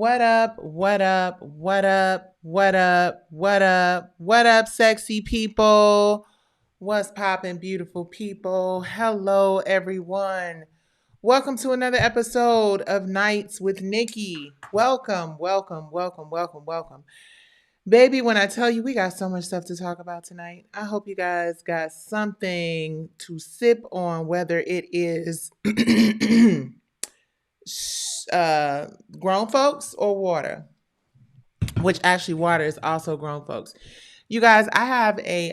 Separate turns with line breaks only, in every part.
What up? What up? What up? What up? What up? What up, sexy people? What's poppin', beautiful people? Hello, everyone. Welcome to another episode of Nights with Nikki. Welcome, welcome, welcome, welcome, welcome. Baby, when I tell you we got so much stuff to talk about tonight, I hope you guys got something to sip on, whether it is uh, grown folks or water, which actually water is also grown folks. You guys, I have a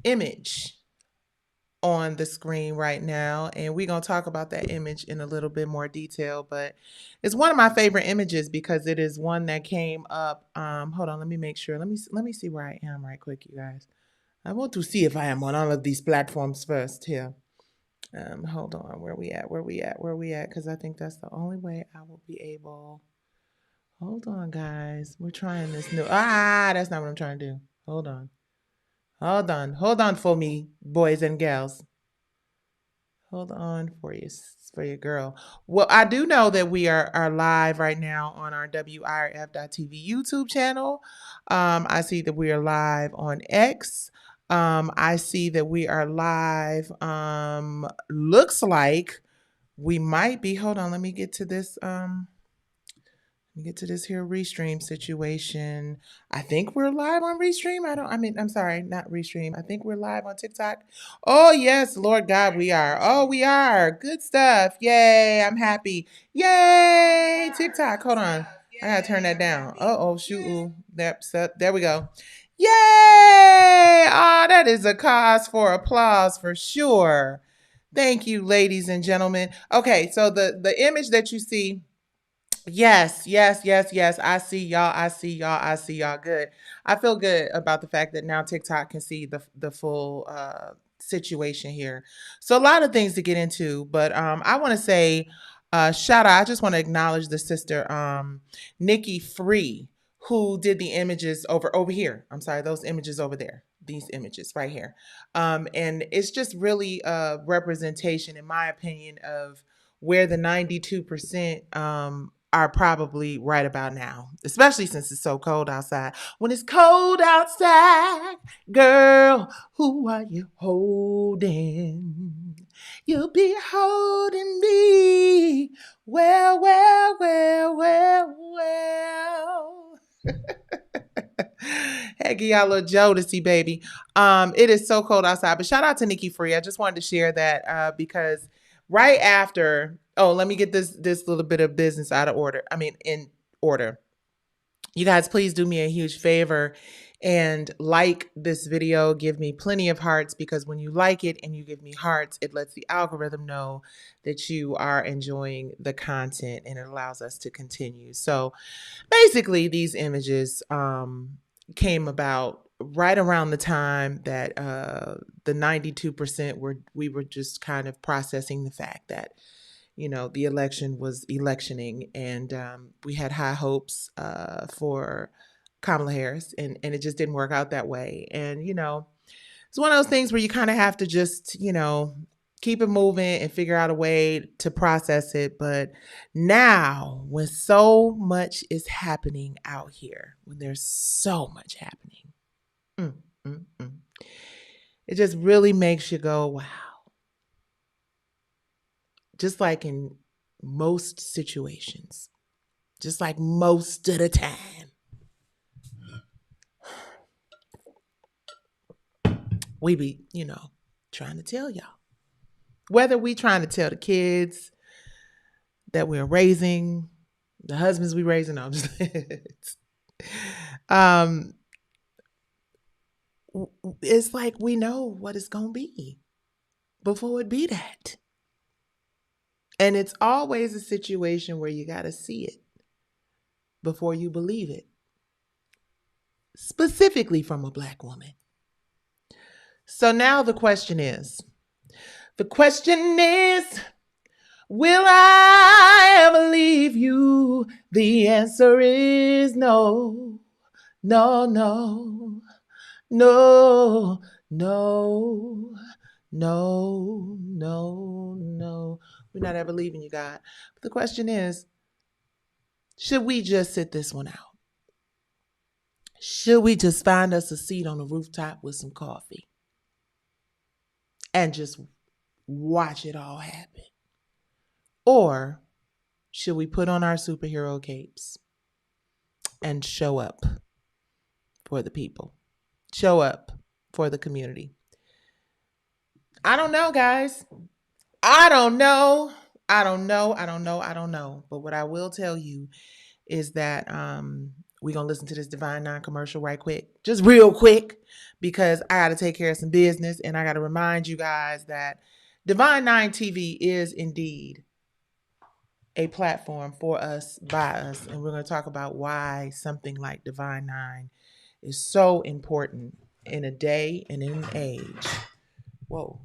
image on the screen right now, and we're gonna talk about that image in a little bit more detail. But it's one of my favorite images because it is one that came up. Hold on, let me make sure. Let me see where I am right quick, you guys. I want to see if I am on all of these platforms first here. Hold on, where we at? Where we at? Where we at? Because I think that's the only way I will be able. Hold on, guys. We're trying this new. That's not what I'm trying to do. Hold on. Hold on. Hold on for me, boys and girls. Hold on for your girl. Well, I do know that we are live right now on our WIRF.TV YouTube channel. I see that we are live on X. I see that we are live. Looks like we might be. Hold on, let me get to this. Get to this here restream situation. I think we're live on restream. I'm sorry, not restream. I think we're live on TikTok. Oh, yes, Lord God, we are. Oh, we are. Good stuff. Yay, I'm happy. Yay, TikTok. Hold on. I gotta turn that down. Oh, shoot. Ooh, there we go. Yay! Oh, that is a cause for applause for sure. Thank you, ladies and gentlemen. Okay, so the image that you see. Yes, yes, yes, yes. I see y'all. I see y'all. I see y'all. Good. I feel good about the fact that now TikTok can see the full situation here. So a lot of things to get into, but I want to say shout out. I just want to acknowledge the sister Nikki Free, who did the images over here. I'm sorry, those images over there. These images right here. And it's just really a representation, in my opinion, of where the 92% are probably right about now, especially since it's so cold outside. When it's cold outside, girl, who are you holding? You'll be holding me. Well, well, well, well, well. Heck, y'all little Jodeci, baby. It is so cold outside. But shout out to Nikki Free. I just wanted to share that because right after, let me get this little bit of business in order. You guys, please do me a huge favor and like this video. Give me plenty of hearts, because when you like it and you give me hearts, it lets the algorithm know that you are enjoying the content, and it allows us to continue. So basically, these images came about right around the time that the 92% we were just kind of processing the fact that the election was electioning, and we had high hopes for Kamala Harris, and it just didn't work out that way. And it's one of those things where you kind of have to just keep it moving and figure out a way to process it. But now, when so much is happening out here, when there's so much happening, mm, mm, mm, it just really makes you go, wow. Just like in most situations, just like most of the time, we be, trying to tell y'all. Whether we trying to tell the kids that we're raising, the husbands we raising, no, it's like we know what it's gonna be before it be that. And it's always a situation where you gotta see it before you believe it. Specifically from a Black woman. So now the question is, will I ever leave you? The answer is no, no, no, no, no, no, no, no. We're not ever leaving you, God. But the question is, Should we just sit this one out? Should we just find us a seat on the rooftop with some coffee and just watch it all happen? Or should we put on our superhero capes and show up for the people? Show up for the community? I don't know, guys. I don't know. But what I will tell you is that we're going to listen to this Divine Nine commercial right quick. Just real quick, because I got to take care of some business. And I got to remind you guys that Divine Nine TV is indeed a platform for us, by us. And we're going to talk about why something like Divine Nine is so important in a day and in an age. Whoa.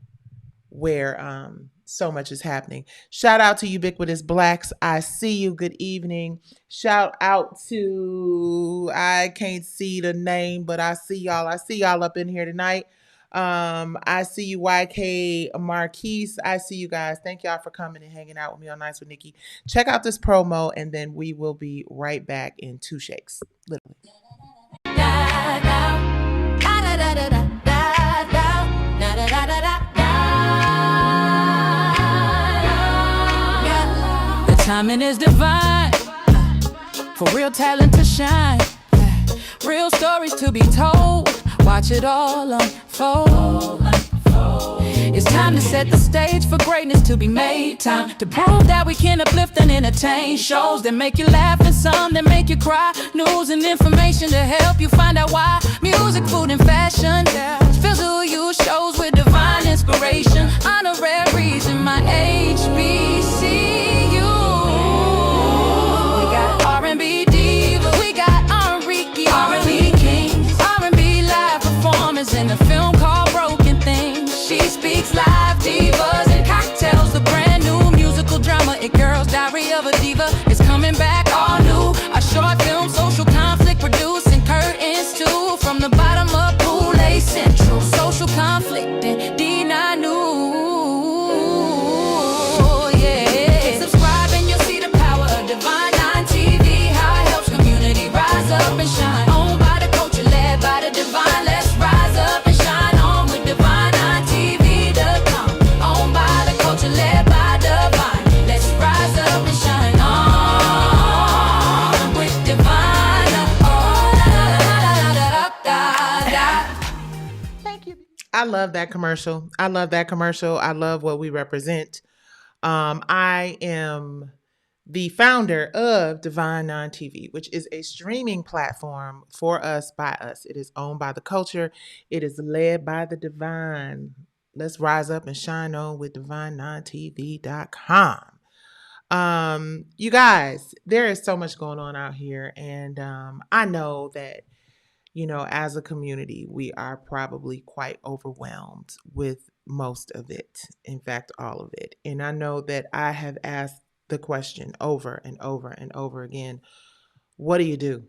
Where so much is happening. Shout out to Ubiquitous Blacks. I see you. Good evening. Shout out to, I can't see the name, but I see y'all. I see y'all up in here tonight. I see you, YK Marquise. I see you guys. Thank y'all for coming and hanging out with me on Nights with Nikki. Check out this promo, and then we will be right back in 2 shakes. Literally.
Timing is divine, for real talent to shine, real stories to be told, watch it all unfold. It's time to set the stage for greatness to be made. Time to prove that we can uplift and entertain. Shows that make you laugh and some that make you cry. News and information to help you find out why. Music, food, and fashion fills who you shows with divine inspiration. Honoraries in my HBCU. We got R&B divas, we got R&B kings, R&B live performers in a film called Broken Things. She speaks live, divas and cocktails, the brand new musical drama. It Girls Diary of a Diva is coming back all new. A short film, social conflict, producing curtains too. From the bottom up, Boulay Central, social conflict and D9 News. Yeah, subscribe and you'll see the power of Divine Nine TV. How it helps community rise up and shine. Owned by the culture, led by the divine. Let's rise up and shine on with Divine Nine TV.com. Owned by the culture, led by divine. Let's rise up and shine on with Divine.
Thank you. I love that commercial. I love what we represent. I am the founder of Divine Nine TV, which is a streaming platform for us, by us. It is owned by the culture. It is led by the divine. Let's rise up and shine on with divine9tv.com. You guys, there is so much going on out here. And I know that, as a community, we are probably quite overwhelmed with most of it. In fact, all of it. And I know that I have asked the question over and over and over again. What do you do?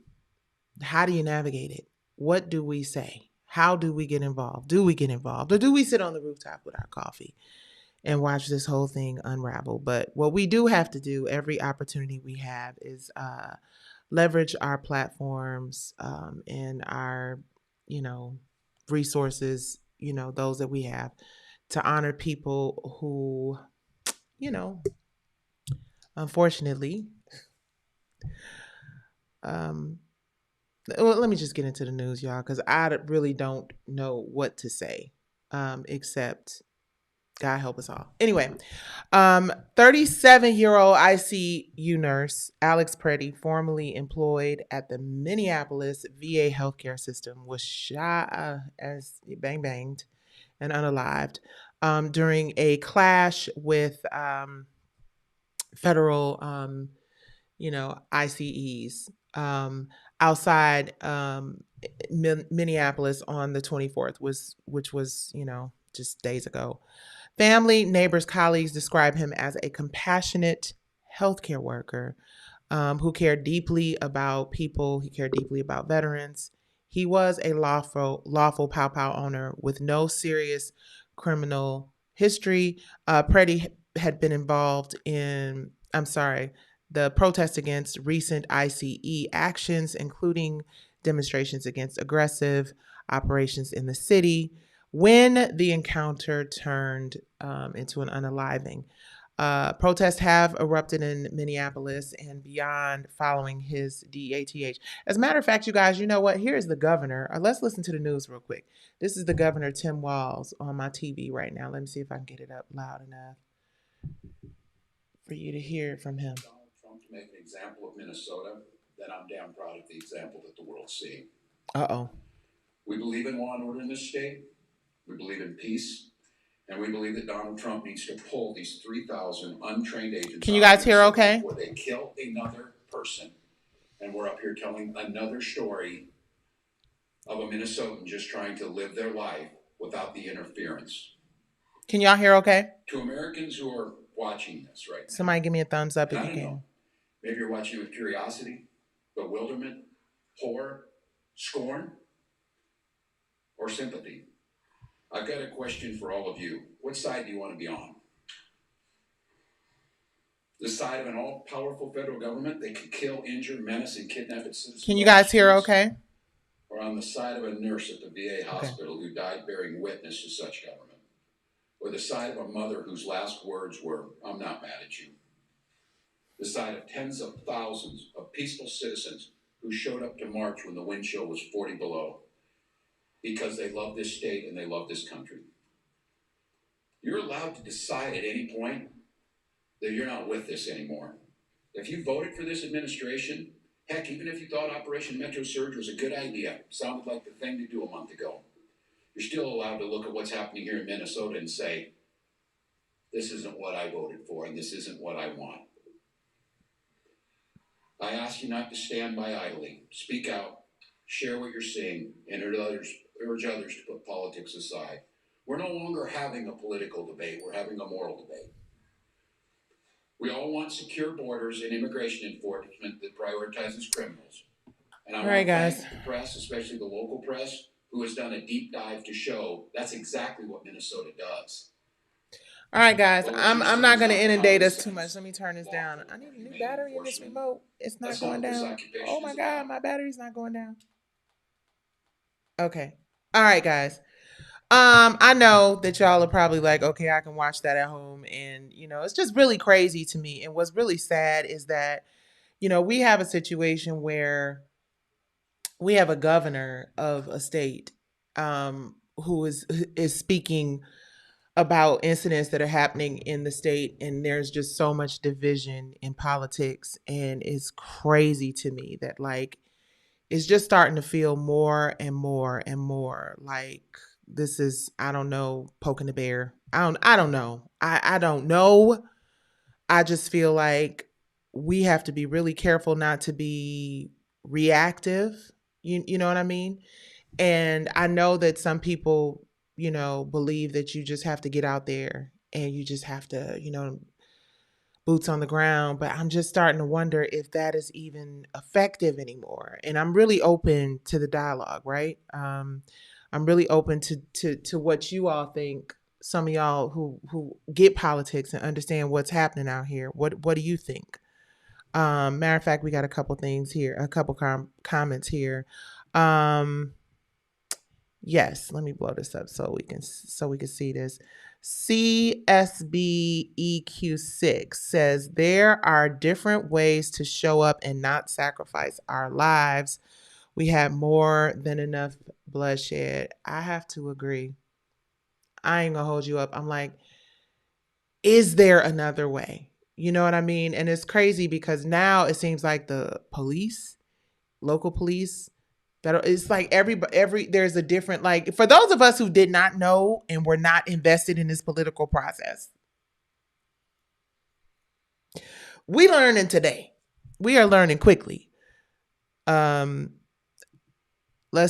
How do you navigate it? What do we say? How do we get involved? Do we get involved? Or do we sit on the rooftop with our coffee and watch this whole thing unravel? But what we do have to do, every opportunity we have, is leverage our platforms and our, resources, those that we have, to honor people who, unfortunately, well, let me just get into the news, y'all, because I really don't know what to say, except God help us all. Anyway, 37-year-old ICU nurse Alex Preddy, formerly employed at the Minneapolis VA healthcare system, was shot as banged and unalived during a clash with federal, ICEs outside Minneapolis on the 24th, which was, just days ago. Family, neighbors, colleagues describe him as a compassionate healthcare worker who cared deeply about people. He cared deeply about veterans. He was a lawful pow owner with no serious criminal history. Preddy had been involved in, the protest against recent ICE actions, including demonstrations against aggressive operations in the city, when the encounter turned into an unaliving. Protests have erupted in Minneapolis and beyond following his DATH. As a matter of fact, you guys, you know what? Here's the governor. Let's listen to the news real quick. This is the governor, Tim Walz, on my TV right now. Let me see if I can get it up loud enough for you to hear it from him.
Donald Trump to make an example of Minnesota, then I'm damn proud of the example that the world's seeing.
Uh-oh.
We believe in law and order in this state. We believe in peace. And we believe that Donald Trump needs to pull these 3,000 untrained agents.
Can you guys hear okay?
Before they kill another person. And we're up here telling another story of a Minnesotan just trying to live their life without the interference.
Can y'all hear okay?
To Americans who are watching this right now.
Somebody give me a thumbs up if you
I don't
can.
know. Maybe you're watching with curiosity, bewilderment, horror, scorn, or sympathy. I've got a question for all of you. What side do you want to be on? The side of an all-powerful federal government that could kill, injure, menace, and kidnap its citizens?
Can you guys hear okay?
Or on the side of a nurse at the VA hospital who died bearing witness to such government? Or the side of a mother whose last words were, "I'm not mad at you"? The side of tens of thousands of peaceful citizens who showed up to march when the wind chill was 40 below because they love this state and they love this country. You're allowed to decide at any point that you're not with this anymore. If you voted for this administration, heck, even if you thought Operation Metro Surge was a good idea, sounded like the thing to do a month ago, you're still allowed to look at what's happening here in Minnesota and say, this isn't what I voted for and this isn't what I want. I ask you not to stand by idly. Speak out, share what you're seeing, and urge others to put politics aside. We're no longer having a political debate, we're having a moral debate. We all want secure borders and immigration enforcement that prioritizes criminals. And I want to thank the press, especially the local press, who has done a deep dive to show that's exactly what Minnesota does.
All right, guys, I'm not going to inundate us too much. Let me turn this down. I need a new battery in this remote. It's not going down. Oh my God, my battery's not going down. Okay. All right, guys. I know that y'all are probably like, okay, I can watch that at home. And, it's just really crazy to me. And what's really sad is that, we have a situation where we have a governor of a state who is speaking about incidents that are happening in the state, and there's just so much division in politics, and it's crazy to me that it's just starting to feel more and more and more like this is, I don't know, poking the bear. I don't know. I don't know. I just feel like we have to be really careful not to be reactive. You know what I mean? And I know that some people believe that you just have to get out there and you just have to, boots on the ground. But I'm just starting to wonder if that is even effective anymore. And I'm really open to the dialogue, right? I'm really open to what you all think. Some of y'all who get politics and understand what's happening out here. What do you think? Matter of fact, we got a couple things here, a couple comments here. Yes, let me blow this up so we can see this. CSBEQ6 says there are different ways to show up and not sacrifice our lives. We have more than enough bloodshed. I have to agree. I ain't gonna hold you up. I'm like, is there another way? You know what I mean? And it's crazy because now it seems like the police, local police, that it's like every there's a different, for those of us who did not know and were not invested in this political process, we learning today. We are learning quickly. Let's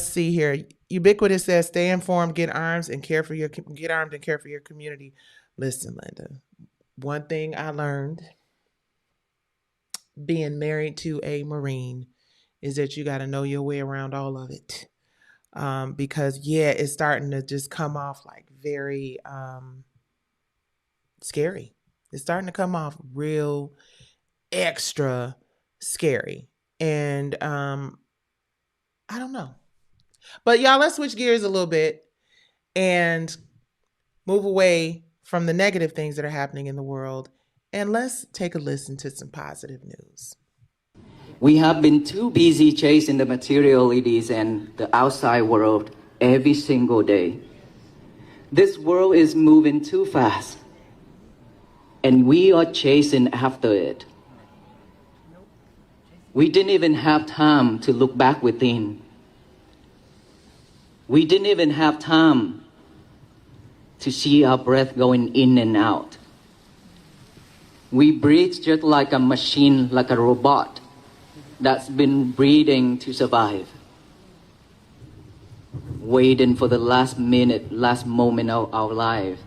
see here. Ubiquitous says, "Stay informed, get armed, and care for your community." Listen, Linda. One thing I learned being married to a Marine is that you got to know your way around all of it. Because it's starting to just come off like very scary. It's starting to come off real. extra scary. And I don't know. But y'all, let's switch gears a little bit and move away from the negative things that are happening in the world, and let's take a listen to some positive news.
We have been too busy chasing the materialities and the outside world every single day. This world is moving too fast, and we are chasing after it. We didn't even have time to look back within. We didn't even have time to see our breath going in and out. We breathe just like a machine, like a robot that's been breathing to survive, waiting for the last minute, last moment of our life.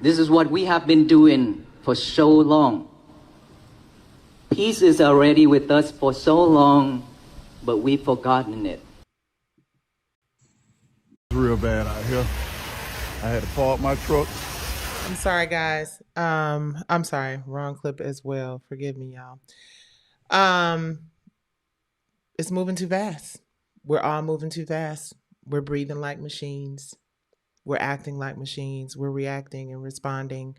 This is what we have been doing for so long. Peace is already with us for so long, but we've forgotten it.
It's real bad out here. I had to park my truck.
I'm sorry, guys. I'm sorry, wrong clip as well. Forgive me, y'all. Um, it's moving too fast. We're all moving too fast. We're breathing like machines. We're acting like machines. We're reacting and responding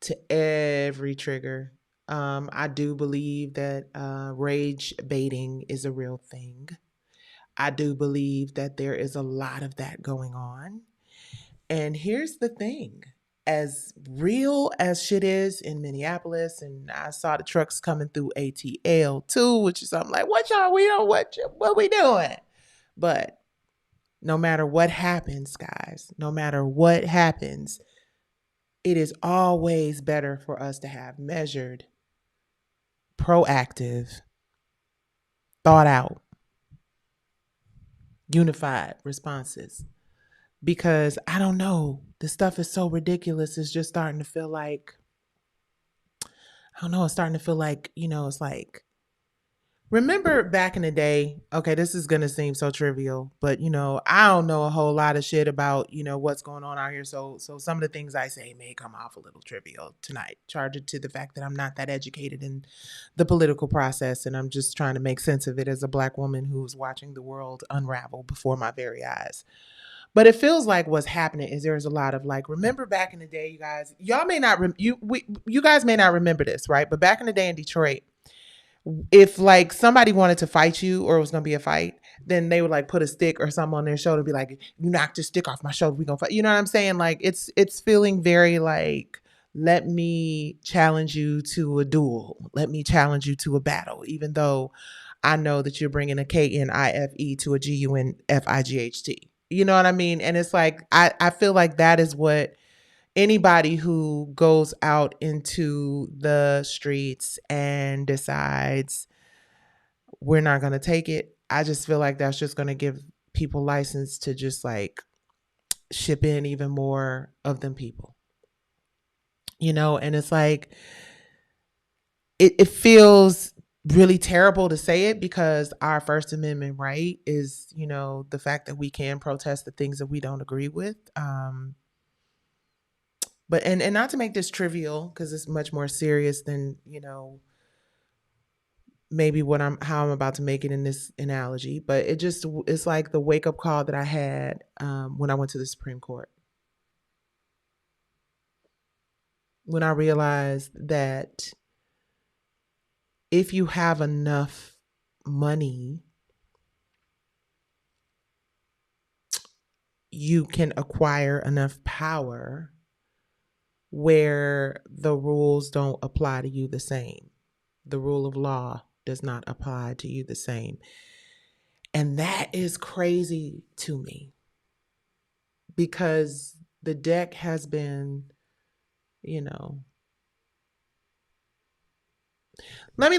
to every trigger. I do believe that rage baiting is a real thing. I do believe that there is a lot of that going on. And here's the thing, as real as shit is in Minneapolis, and I saw the trucks coming through ATL too, which is I'm like, what y'all, we don't what we doing? But no matter what happens, guys, no matter what happens, it is always better for us to have measured, proactive, thought out, unified responses. Because I don't know, this stuff is so ridiculous. It's just starting to feel like, I don't know, it's starting to feel like, it's like, remember back in the day, okay, this is going to seem so trivial, but, I don't know a whole lot of shit about, what's going on out here. So some of the things I say may come off a little trivial tonight. Charge it to the fact that I'm not that educated in the political process, and I'm just trying to make sense of it as a Black woman who's watching the world unravel before my very eyes. But it feels like what's happening is there's a lot of like, remember back in the day, you guys, y'all may not, you guys may not remember this, right? But back in the day in Detroit, if like somebody wanted to fight you or it was going to be a fight, then they would like put a stick or something on their shoulder, be like, you knocked your stick off my shoulder, we going to fight. You know what I'm saying? Like it's feeling very like, let me challenge you to a duel. Let me challenge you to a battle, even though I know that you're bringing a KNIFE to a GUNFIGHT. You know what I mean? And it's like, I feel like that is what anybody who goes out into the streets and decides we're not going to take it, I just feel like that's just going to give people license to just like ship in even more of them people. And it's like, it feels really terrible to say it because our First Amendment right is, the fact that we can protest the things that we don't agree with. But and not to make this trivial because it's much more serious than, maybe how I'm about to make it in this analogy. But it's like the wake up call that I had when I went to the Supreme Court. When I realized that if you have enough money, you can acquire enough power where the rules don't apply to you the same. The rule of law does not apply to you the same. And that is crazy to me because the deck has been, let me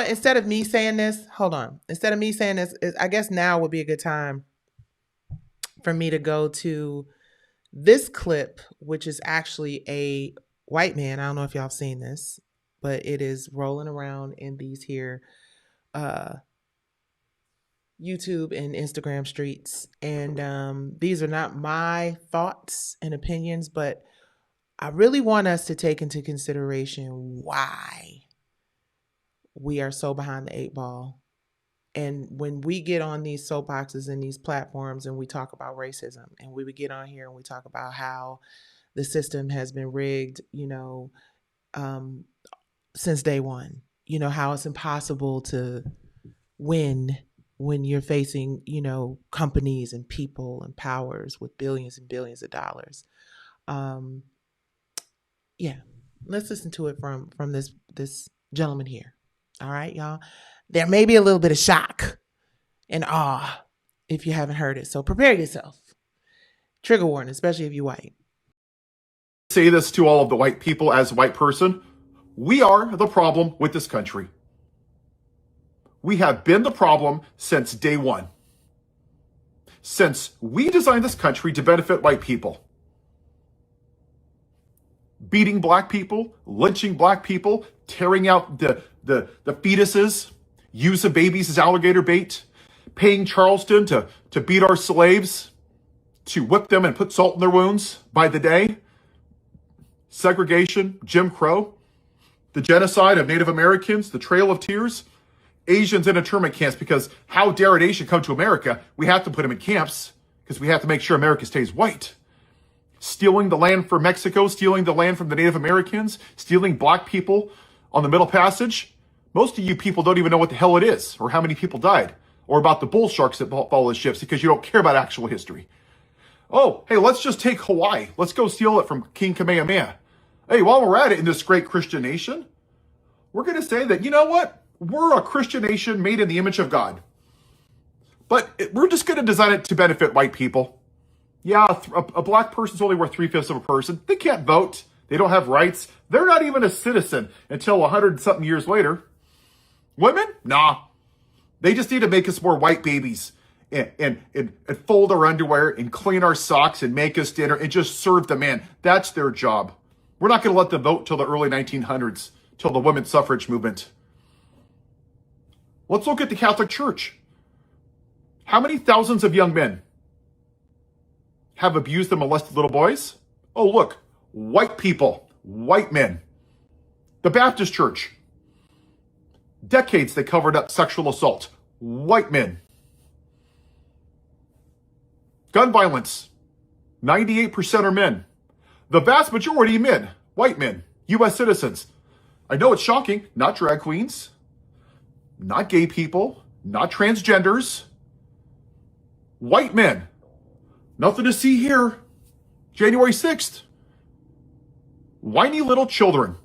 instead of me saying this, hold on. Instead of me saying this, I guess now would be a good time for me to go to this clip, which is actually a white man. I don't know if y'all have seen this, but it is rolling around in these here YouTube and Instagram streets. And these are not my thoughts and opinions, but I really want us to take into consideration why we are so behind the eight ball. And when we get on these soapboxes and these platforms and we talk about racism, and we would get on here and we talk about how the system has been rigged, since day one, how it's impossible to win when you're facing, companies and people and powers with billions and billions of dollars. Yeah, let's listen to it from this gentleman here. All right, y'all. There may be a little bit of shock and awe if you haven't heard it. So prepare yourself. Trigger warning, especially if you're white.
Say this to all of the white people as a white person. We are the problem with this country. We have been the problem since day one. Since we designed this country to benefit white people. Beating black people, lynching black people, tearing out the fetuses, using babies as alligator bait, paying Charleston to beat our slaves, to whip them and put salt in their wounds by the day. Segregation, Jim Crow, the genocide of Native Americans, the Trail of Tears, Asians in internment camps, because how dare an Asian come to America? We have to put them in camps because we have to make sure America stays white. Stealing the land from Mexico, stealing the land from the Native Americans, stealing black people on the Middle Passage. Most of you people don't even know what the hell it is or how many people died or about the bull sharks that follow the ships because you don't care about actual history. Oh, hey, let's just take Hawaii. Let's go steal it from King Kamehameha. Hey, while we're at it in this great Christian nation, we're going to say that, you know what? We're a Christian nation made in the image of God. But we're just going to design it to benefit white people. Yeah, a black person's only worth 3/5 of a person. They can't vote. They don't have rights. They're not even a citizen until 100-something years later. Women? Nah. They just need to make us more white babies and fold our underwear and clean our socks and make us dinner and just serve the man. That's their job. We're not going to let them vote till the early 1900s, till the women's suffrage movement. Let's look at the Catholic Church. How many thousands of young men have abused and molested little boys? Oh, look, white people, white men. The Baptist Church. Decades they covered up sexual assault. White men. Gun violence. 98% are men. The vast majority men. White men. U.S. citizens. I know it's shocking. Not drag queens. Not gay people. Not transgenders. White men. Nothing to see here. January 6th. Whiny little children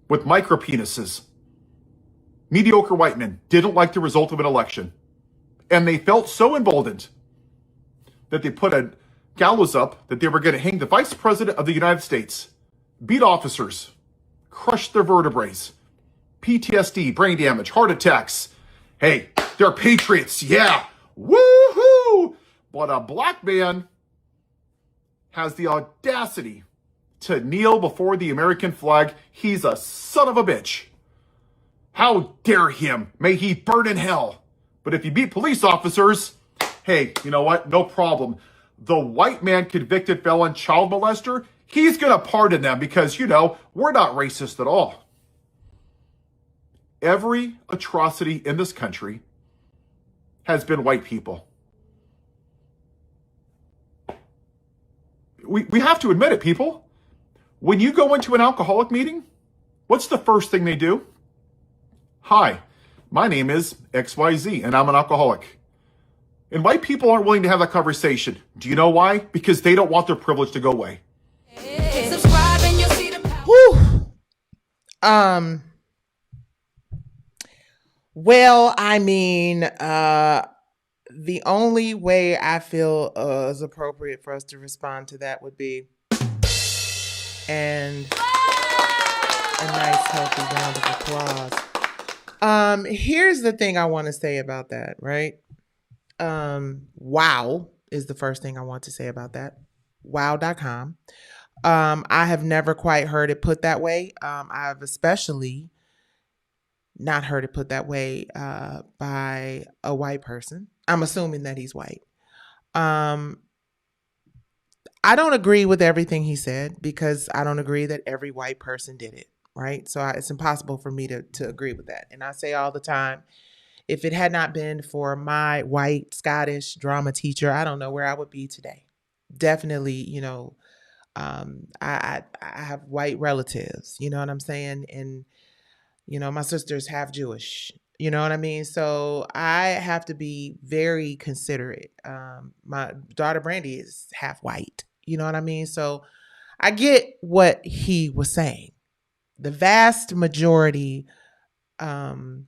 with micro penises. Mediocre white men didn't like the result of an election. And they felt so emboldened that they put a gallows up that they were going to hang the vice president of the United States, beat officers, crush their vertebrae, PTSD, brain damage, heart attacks. Hey, they're patriots. Yeah. Woohoo! But a black man has the audacity to kneel before the American flag. He's a son of a bitch. How dare him? May he burn in hell. But if you beat police officers, hey, you know what? No problem. The white man convicted felon child molester, he's going to pardon them because, we're not racist at all. Every atrocity in this country has been white people. We have to admit it, people. When you go into an alcoholic meeting, what's the first thing they do? Hi, my name is XYZ and I'm an alcoholic. And white people aren't willing to have that conversation. Do you know why? Because they don't want their privilege to go away.
Whew. Well, I mean, the only way I feel is appropriate for us to respond to that would be and a nice healthy round of applause. Here's the thing I want to say about that, right? Wow is the first thing I want to say about that. Wow.com. I have never quite heard it put that way. I've especially not heard it put that way by a white person. I'm assuming that he's white. I don't agree with everything he said because I don't agree that every white person did it, right? So it's impossible for me to agree with that. And I say all the time, if it had not been for my white Scottish drama teacher, I don't know where I would be today. Definitely, I have white relatives, you know what I'm saying? And, my sister's half Jewish, you know what I mean? So I have to be very considerate. My daughter Brandy is half white, you know what I mean? So I get what he was saying. The vast majority um,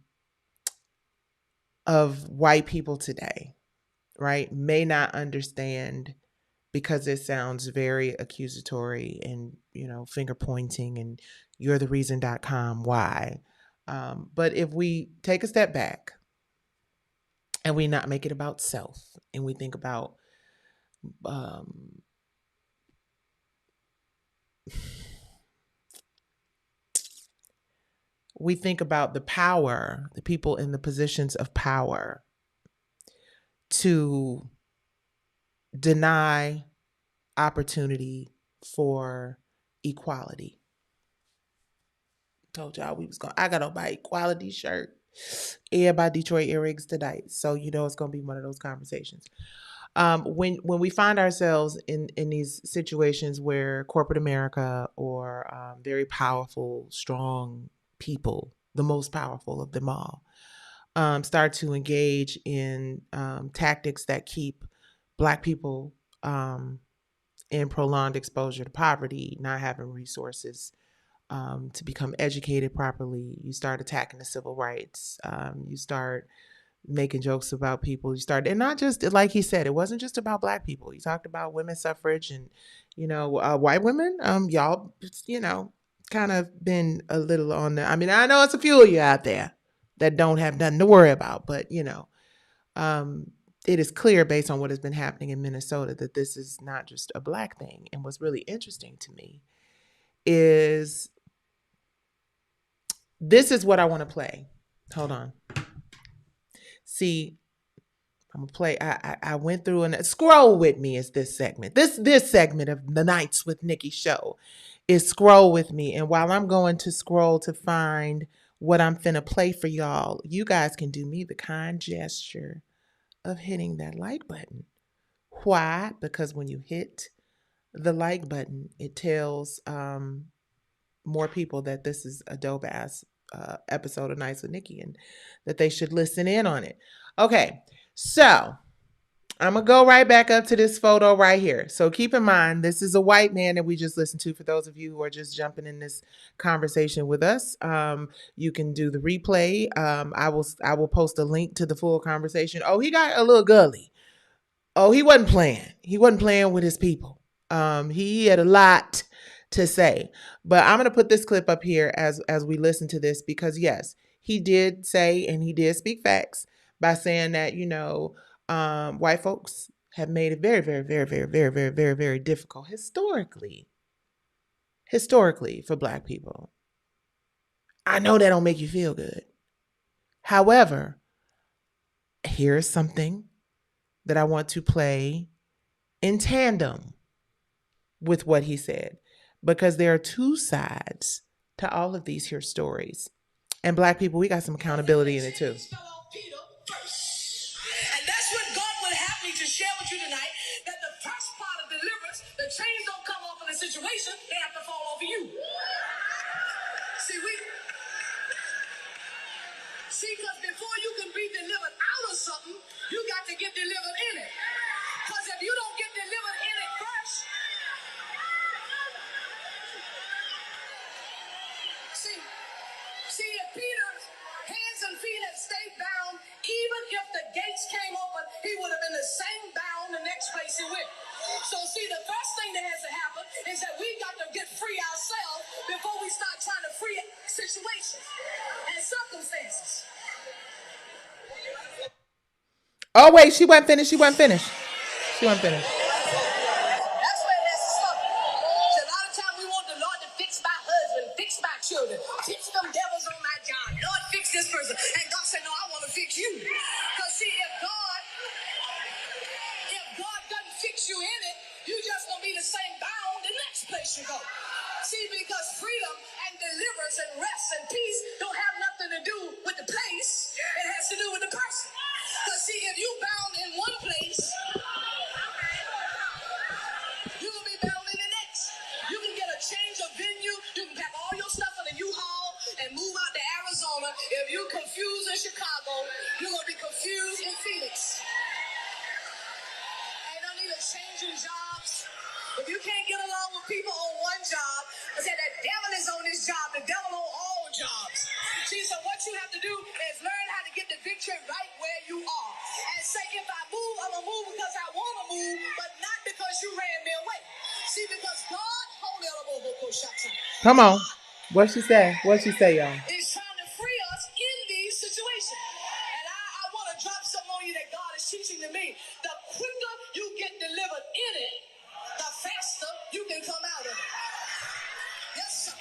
of white people today, right, may not understand because it sounds very accusatory and, finger pointing and you're the reason.com. Why? But if we take a step back and we not make it about self and we think about um, we think about the power, the people in the positions of power to deny opportunity for equality. Told y'all we was going. I got on my equality shirt. Everybody Detroit earrings tonight, so it's gonna be one of those conversations. When we find ourselves in these situations where corporate America or very powerful, strong people, the most powerful of them all, start to engage in tactics that keep Black people in prolonged exposure to poverty, not having resources to become educated properly. You start attacking the civil rights. You start making jokes about people. You start, and not just like he said, it wasn't just about Black people. He talked about women's suffrage and white women. Y'all, kind of been a little on the. I mean, I know it's a few of you out there that don't have nothing to worry about, but it is clear based on what has been happening in Minnesota that this is not just a Black thing. And what's really interesting to me is this is what I want to play. Hold on. See, I'm gonna play. I went through and scroll with me is this segment. This segment of the Nights with Nikki show is scroll with me. And while I'm going to scroll to find what I'm finna play for y'all, you guys can do me the kind gesture of hitting that like button. Why? Because when you hit the like button, it tells more people that this is a dope ass episode of Nights with Nikki and that they should listen in on it. Okay, so I'm going to go right back up to this photo right here. So keep in mind, this is a white man that we just listened to. For those of you who are just jumping in this conversation with us, you can do the replay. I will post a link to the full conversation. Oh, he got a little gully. Oh, he wasn't playing. He wasn't playing with his people. He had a lot to say. But I'm going to put this clip up here as we listen to this because, yes, he did say and he did speak facts by saying that, white folks have made it very, very, very, very, very, very, very, very difficult historically for Black people. I know that don't make you feel good. However, here's something that I want to play in tandem with what he said, because there are two sides to all of these here stories. And Black people, we got some accountability in it too.
And that's what God would have me to share with you tonight, that the first part of deliverance, the chains don't come off in a situation, they have to fall off of you. See, because before you can be delivered out of something, you got to get delivered in it. Because if you don't get delivered in it first, see if Peter's hands and feet had stayed bound, even if the gates came open, he would have been the same bound the next place he went. So see, the first thing that has to happen is that we got to get free ourselves before we start trying to free situations and circumstances.
Oh, wait, she wasn't finished.
That's where it has to stop. So a lot of times we want the Lord to fix my husband, fix my children, fix them devils on my job. Lord, fix this person. And God said, no, I want to fix you. Because see, if God doesn't fix you in it, you just going to be the same bound the next place you go. See, because freedom and deliverance and rest and peace don't have nothing to do with the place. It has to do with the person. Because see, if you bound in one place, you will be bound in the next. You can get a change of venue. You can pack all your stuff in a U-Haul and move out to Arizona. If you're confused in Chicago, you're going to be confused in Phoenix. Ain't no need of changing jobs. If you can't get along with people on one job, I said that devil is on this job, the devil on all jobs. See, so what you have to do is learn how to get the victory right where you are. And say, if I move, I'm going to move because I want to move, but not because you ran me away. See, because God,
Come on. What she say? What she say, y'all?
is trying to free us in these situations. And I want to drop something on you that God is teaching to me. The quicker you get delivered in it, the faster you can come out of it. Yes, sir.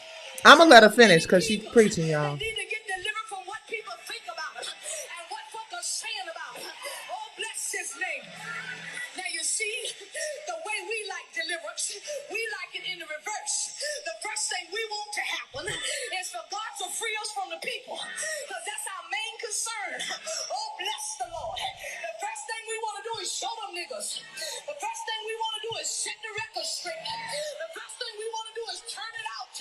I'm going to let her finish because she's preaching, y'all.
They need to get delivered from what people think about it and what folk are saying about it. Oh, bless his name. Now you see, the way we like deliverance, we like it in the reverse. The first thing we want to happen is for God to free us from the people, because that's our main concern. Oh, bless the Lord. The first thing we want to do is show them niggas. The first thing we want to do is set the record straight. The first thing we want to do is turn it out.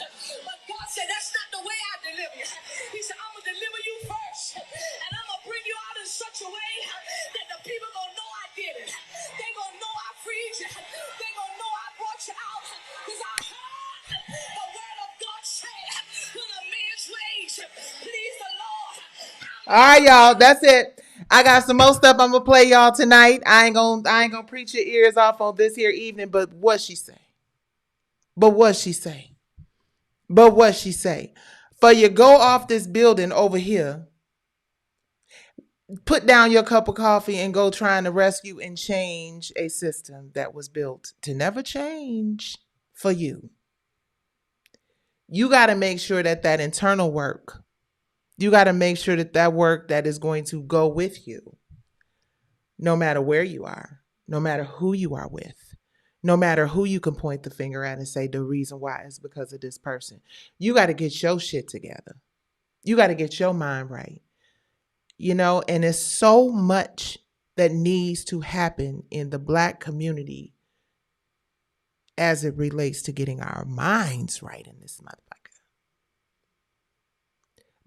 But God said, that's not the way I deliver you. He said, I'm going to deliver you first, and I'm going to bring you out in such a way that the people going to know I did it. They going to know I freed you. They going to know I brought you out, because I heard the word of God say, when a man's ways please the Lord.
All right, y'all. That's it. I got some more stuff I'm gonna play y'all tonight. I ain't gonna preach your ears off on this here evening. But what she say? But what she say? But what she say? For you go off this building over here, put down your cup of coffee and go trying to rescue and change a system that was built to never change for you. You got to make sure that that internal work, you got to make sure that that work that is going to go with you, no matter where you are, no matter who you are with, no matter who you can point the finger at and say the reason why is because of this person. You got to get your shit together. You got to get your mind right. You know, and there's so much that needs to happen in the Black community as it relates to getting our minds right in this motherfucker.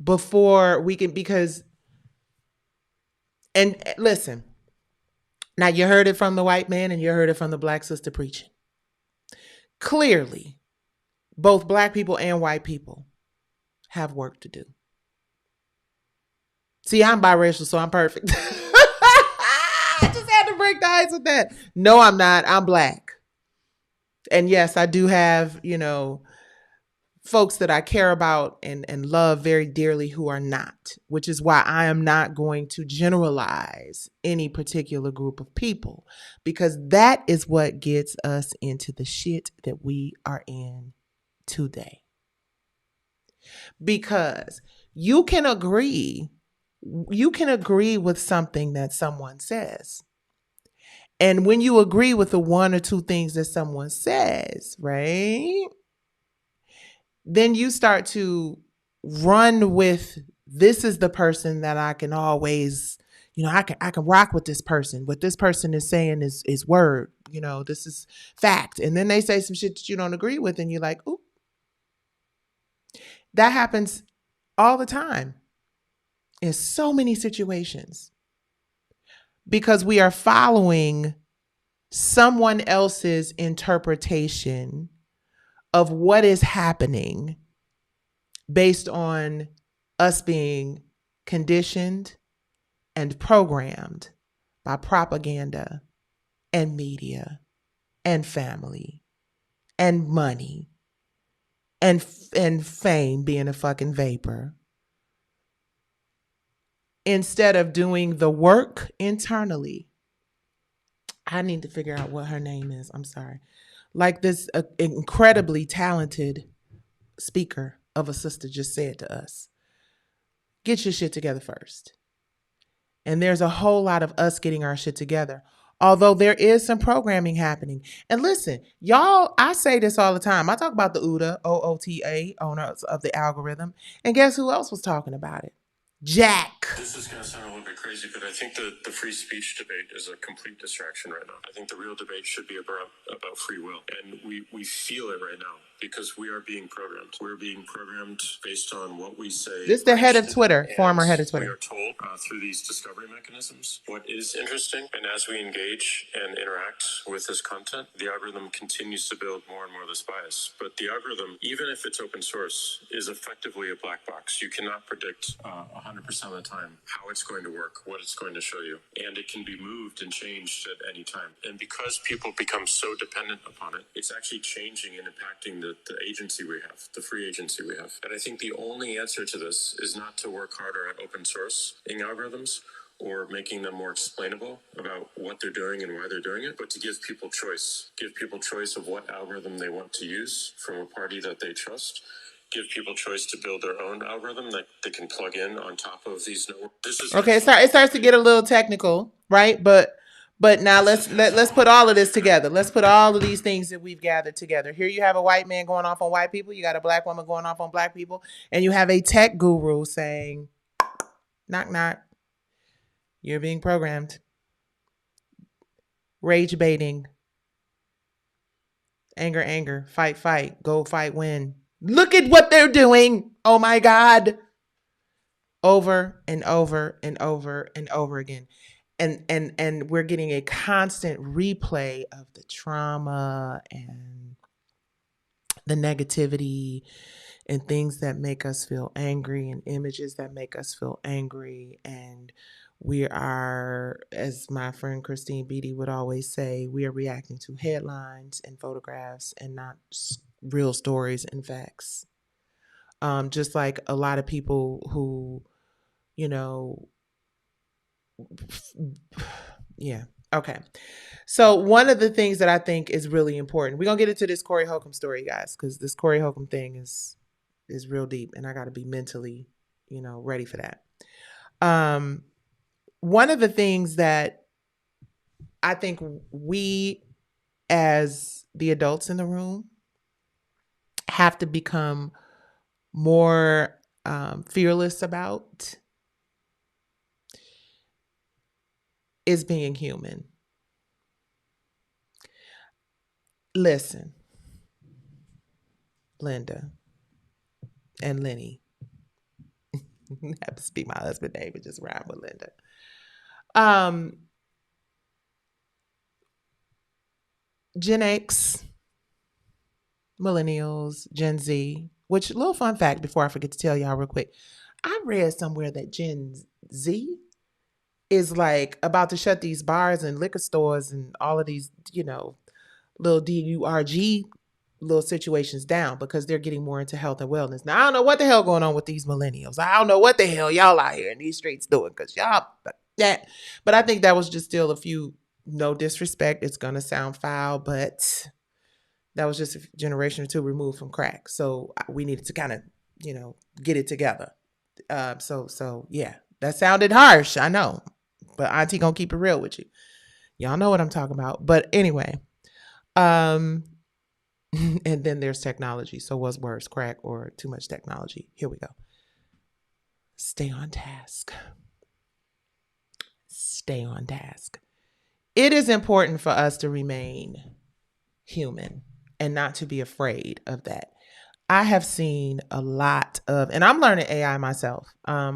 Before we can, because, and listen, now you heard it from the white man and you heard it from the Black sister preaching. Clearly, both Black people and white people have work to do. See, I'm biracial, so I'm perfect. I just had to break the ice with that. No, I'm not. I'm Black. And yes, I do have, you know, folks that I care about and love very dearly who are not, which is why I am not going to generalize any particular group of people, because that is what gets us into the shit that we are in today. Because you can agree with something that someone says. And when you agree with the one or two things that someone says, right? Then you start to run with, this is the person that I can always, you know, I can rock with this person. What this person is saying is word, you know, this is fact. And then they say some shit that you don't agree with and you're like, ooh. That happens all the time in so many situations because we are following someone else's interpretation of what is happening based on us being conditioned and programmed by propaganda and media and family and money and fame being a fucking vapor, instead of doing the work internally. I need to figure out what her name is. I'm sorry. Like this incredibly talented speaker of a sister just said to us, get your shit together first. And there's a whole lot of us getting our shit together Although there is some programming happening. And listen, y'all, I say this all the time. I talk about the OOTA, owners of the algorithm. And guess who else was talking about it? Jack.
This is going to sound a little bit crazy, but I think the free speech debate is a complete distraction right now. I think the real debate should be about free will. And we feel it right now because we are being programmed. We're being programmed based on what we say.
This is the head of Twitter, former head of
We
Twitter.
are told through these discovery mechanisms what is interesting. And as we engage and interact with this content, the algorithm continues to build more and more of this bias. But the algorithm, even if it's open source, is effectively a black box. You cannot predict 100% of the time how it's going to work, what it's going to show you. And it can be moved and changed at any time. And because people become so dependent upon it, it's actually changing and impacting the agency we have, the free agency we have. And I think the only answer to this is not to work harder at open sourcing algorithms or making them more explainable about what they're doing and why they're doing it, but to give people choice. Give people choice of what algorithm they want to use from a party that they trust. Give people choice to build their own algorithm that they can plug in on top of these networks.
Okay, it starts to get a little technical, right? But now let's put all of this together. Let's put all of these things that we've gathered together. Here you have a white man going off on white people. You got a black woman going off on black people, and you have a tech guru saying, "Knock knock, you're being programmed." Rage baiting. Anger, fight, go fight, win. Look at what they're doing. Oh my God. Over and over and over and over again. And we're getting a constant replay of the trauma and the negativity and things that make us feel angry and images that make us feel angry. And we are, as my friend Christine Beatty would always say, we are reacting to headlines and photographs and not real stories and facts. Just like a lot of people who, yeah. Okay. So one of the things that I think is really important, we're going to get into this Corey Holcomb story, guys, because this Corey Holcomb thing is real deep and I got to be mentally, ready for that. One of the things that I think we as the adults in the room have to become more fearless about is being human. Listen, Linda and Lenny, happens to be my husband's name, but just rhyme with Linda. Gen X, millennials, Gen Z, which little fun fact before I forget to tell y'all real quick. I read somewhere that Gen Z is like about to shut these bars and liquor stores and all of these, little DURG little situations down because they're getting more into health and wellness. Now, I don't know what the hell going on with these millennials. I don't know what the hell y'all out here in these streets doing because y'all, but I think that was just still a few, no disrespect. It's going to sound foul, but that was just a generation or two removed from crack. So we needed to kind of, get it together. So yeah, that sounded harsh. I know, but Auntie gonna keep it real with you. Y'all know what I'm talking about. But anyway, and then there's technology. So what's worse, crack or too much technology? Here we go. Stay on task. Stay on task. It is important for us to remain human and not to be afraid of that. I have seen a lot of, and I'm learning AI myself.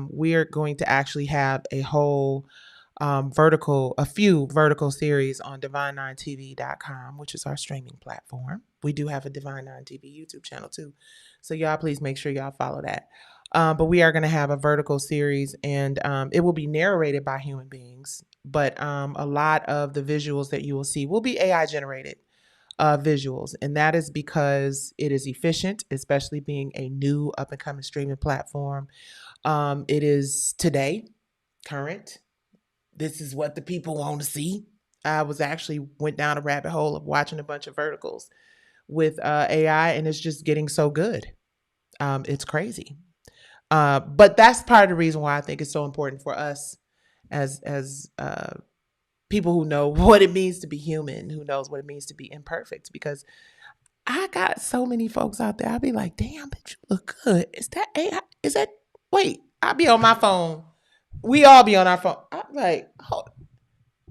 We're going to actually have a whole a few vertical series on divine9tv.com, which is our streaming platform. We do have a Divine 9 TV YouTube channel too. So y'all please make sure y'all follow that. But we are going to have a vertical series and it will be narrated by human beings. But a lot of the visuals that you will see will be AI generated visuals. And that is because it is efficient, especially being a new up and coming streaming platform. It is today, current. This is what the people want to see. I went down a rabbit hole of watching a bunch of verticals with AI and it's just getting so good. It's crazy. But that's part of the reason why I think it's so important for us as people who know what it means to be human, who knows what it means to be imperfect. Because I got so many folks out there. I'll be like, damn, bitch, you look good. Is that AI? Is that, wait, I'll be on my phone. We all be on our phone. I'm like, oh,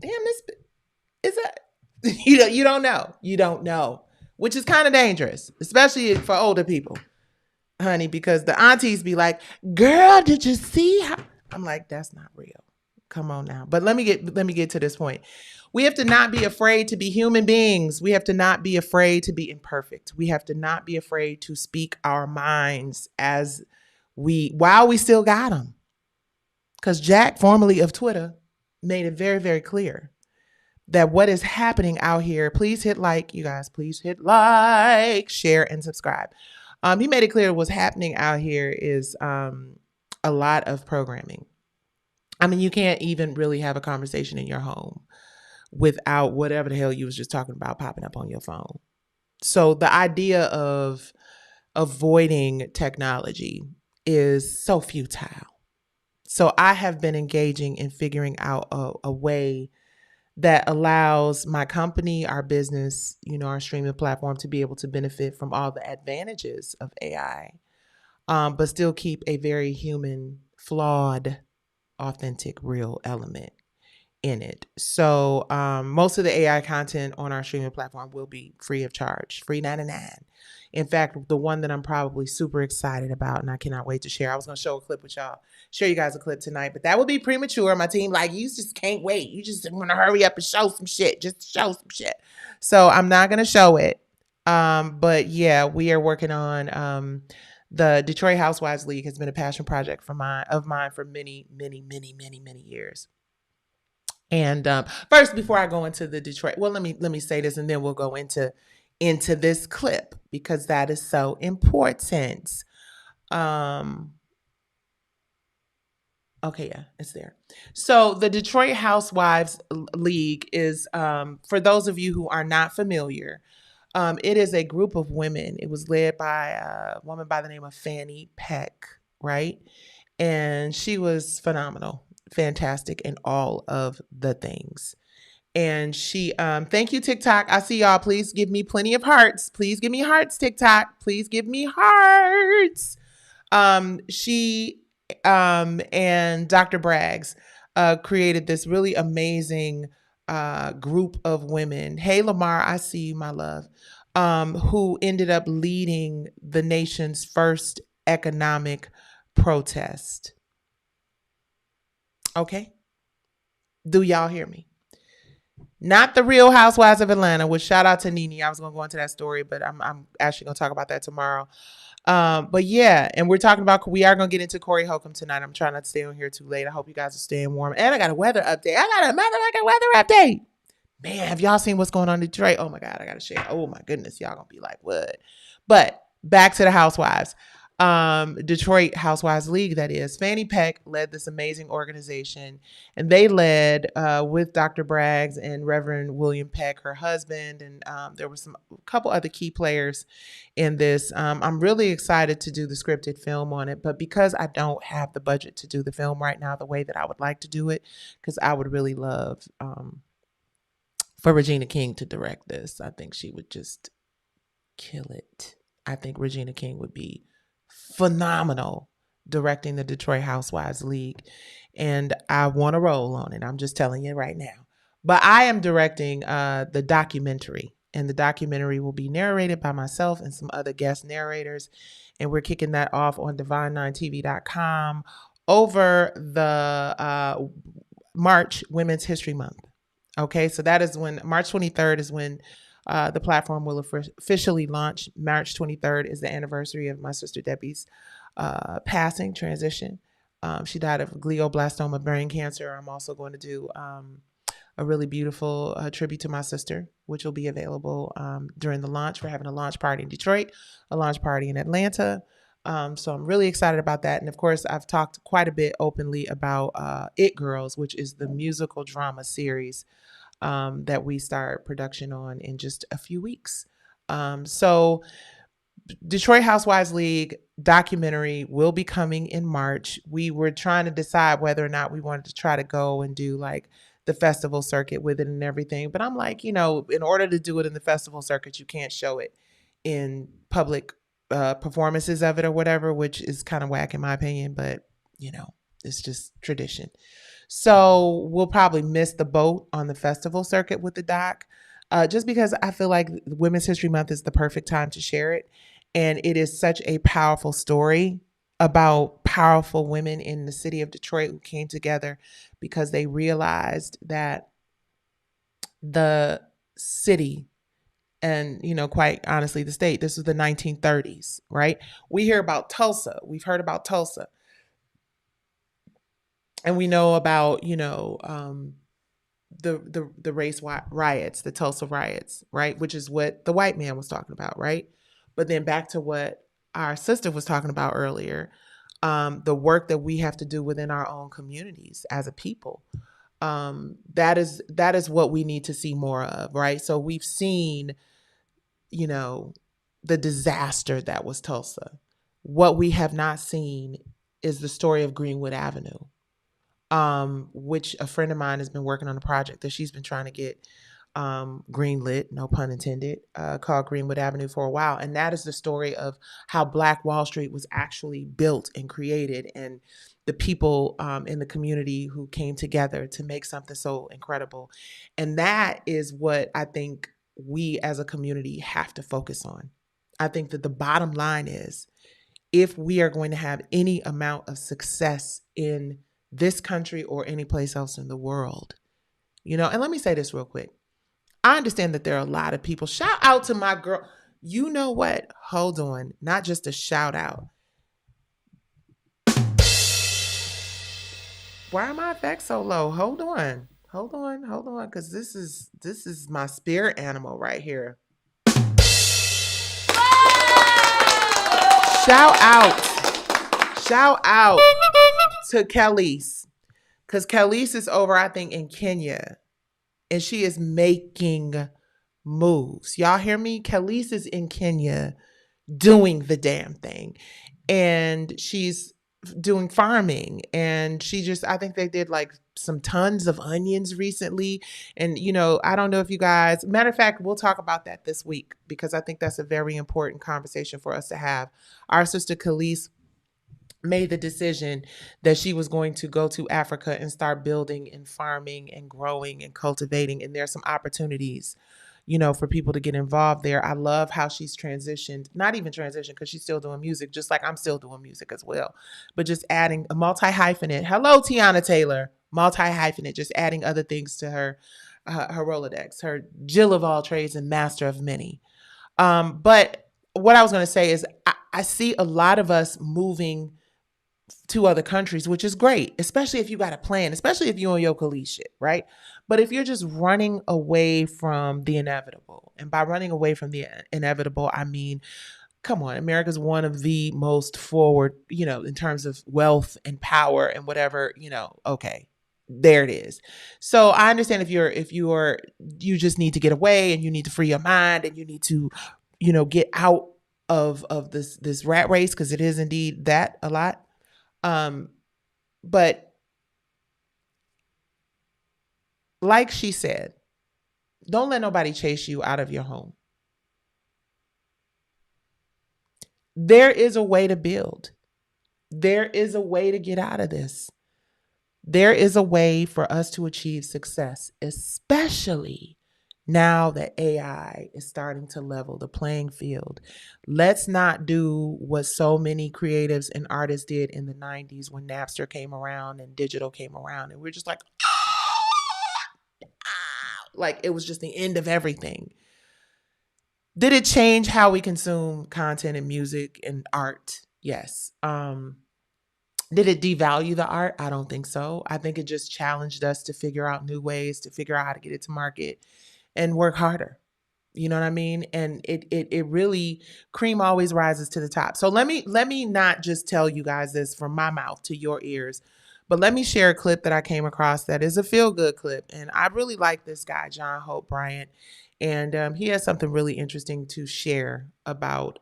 damn, this, is that, you don't know. You don't know, which is kind of dangerous, especially for older people, honey, because the aunties be like, girl, did you see how? I'm like, that's not real. Come on now. But let me get to this point. We have to not be afraid to be human beings. We have to not be afraid to be imperfect. We have to not be afraid to speak our minds while we still got them. Because Jack, formerly of Twitter, made it very, very clear that what is happening out here, please hit like, you guys, please hit like, share, and subscribe. He made it clear what's happening out here is a lot of programming. I mean, you can't even really have a conversation in your home without whatever the hell you was just talking about popping up on your phone. So the idea of avoiding technology is so futile. So I have been engaging in figuring out a way that allows my company, our business, our streaming platform to be able to benefit from all the advantages of AI, but still keep a very human, flawed, authentic, real element in it. So most of the AI content on our streaming platform will be free of charge, free 99. In fact, the one that I'm probably super excited about and I cannot wait to share, I was going to show a clip with y'all, show you guys a clip tonight, but that would be premature. My team, like, you just can't wait. You just want to hurry up and show some shit, just show some shit. So I'm not going to show it. But yeah, we are working on the Detroit Housewives League has been a passion project of mine for many, many, many, many, many years. And first, before I go into the Detroit, well, let me say this, and then we'll go into this clip because that is so important. Okay, yeah, it's there. So the Detroit Housewives League is, for those of you who are not familiar, it is a group of women. It was led by a woman by the name of Fannie Peck, right? And she was phenomenal, fantastic in all of the things. And she, thank you, TikTok. I see y'all. Please give me plenty of hearts. Please give me hearts, TikTok. Please give me hearts. She and Dr. Braggs created this really amazing group of women. Hey, Lamar, I see you, my love. Who ended up leading the nation's first economic protest. Okay? Do y'all hear me? Not the Real Housewives of Atlanta, which shout out to Nene. I was going to go into that story, but I'm actually going to talk about that tomorrow. But yeah, and we are going to get into Corey Holcomb tonight. I'm trying not to stay on here too late. I hope you guys are staying warm. And I got a weather update. I got a motherfucking weather update. Man, have y'all seen what's going on in Detroit? Oh my God, I got to share. Oh my goodness, y'all going to be like, what? But back to the Housewives. Detroit Housewives League, that is. Fannie Peck led this amazing organization, and they led with Dr. Braggs and Reverend William Peck, her husband, and there were a couple other key players in this. I'm really excited to do the scripted film on it, but because I don't have the budget to do the film right now the way that I would like to do it, because I would really love for Regina King to direct this. I think she would just kill it. I think Regina King would be phenomenal directing the Detroit Housewives League, and I want to roll on it. I'm just telling you right now. But I am directing the documentary, and the documentary will be narrated by myself and some other guest narrators, and we're kicking that off on divine9tv.com over the March Women's History Month. Okay, so that is when March 23rd is when the platform will officially launch. March 23rd is the anniversary of my sister Debbie's transition. She died of glioblastoma brain cancer. I'm also going to do a really beautiful tribute to my sister, which will be available during the launch. We're having a launch party in Detroit, a launch party in Atlanta. So I'm really excited about that. And of course, I've talked quite a bit openly about It Girls, which is the musical drama series that we start production on in just a few weeks. So Detroit Housewives League documentary will be coming in March. We were trying to decide whether or not we wanted to try to go and do like the festival circuit with it and everything. But I'm like, in order to do it in the festival circuit, you can't show it in public performances of it or whatever, which is kind of whack in my opinion, but it's just tradition. So we'll probably miss the boat on the festival circuit with the doc, just because I feel like Women's History Month is the perfect time to share it. And it is such a powerful story about powerful women in the city of Detroit who came together because they realized that the city and, quite honestly, the state, this was the 1930s, right? We hear about Tulsa. We've heard about Tulsa. And we know about, the race riots, the Tulsa riots, right? Which is what the white man was talking about, right? But then back to what our sister was talking about earlier, the work that we have to do within our own communities as a people. That is what we need to see more of, right? So we've seen, the disaster that was Tulsa. What we have not seen is the story of Greenwood Avenue, which a friend of mine has been working on a project that she's been trying to get greenlit, no pun intended, called Greenwood Avenue for a while. And that is the story of how Black Wall Street was actually built and created, and the people in the community who came together to make something so incredible. And that is what I think we as a community have to focus on. I think that the bottom line is, if we are going to have any amount of success in this country or any place else in the world, and let me say this real quick. I understand that there are a lot of people. Shout out to my girl. You know what? Hold on. Not just a shout out. Why are my effects so low? Hold on. Because this is my spirit animal right here. Shout out to Khalees. Because Khalees is over, I think, in Kenya. And she is making moves. Y'all hear me? Khalees is in Kenya doing the damn thing. And she's doing farming. And I think they did like some tons of onions recently. And, I don't know if you guys, matter of fact, we'll talk about that this week, because I think that's a very important conversation for us to have. Our sister Khalees made the decision that she was going to go to Africa and start building and farming and growing and cultivating. And there's some opportunities, for people to get involved there. I love how she's transitioned, not even transitioned, because she's still doing music, just like I'm still doing music as well. But just adding a multi-hyphenate. Hello, Tiana Taylor. Multi-hyphenate, just adding other things to her Rolodex, her Jill of all trades and master of many. But what I was going to say is I see a lot of us moving to other countries, which is great, especially if you got a plan, especially if you're on your Khalees shit, right? But if you're just running away from the inevitable, and by running away from the inevitable, I mean, come on, America's one of the most forward, in terms of wealth and power and whatever, okay, there it is. So I understand if you just need to get away and you need to free your mind and you need to, get out of this rat race, because it is indeed that a lot. But like she said, don't let nobody chase you out of your home. There is a way to build. There is a way to get out of this. There is a way for us to achieve success, especially now that AI is starting to level the playing field. Let's not do what so many creatives and artists did in the 90s when Napster came around and digital came around. And we're just like, like it was just the end of everything. Did it change how we consume content and music and art? Yes. Did it devalue the art? I don't think so. I think it just challenged us to figure out new ways, to figure out how to get it to market and work harder. You know what I mean? And it really, cream always rises to the top. So let me not just tell you guys this from my mouth to your ears, but let me share a clip that I came across that is a feel-good clip. And I really like this guy, John Hope Bryant. And he has something really interesting to share about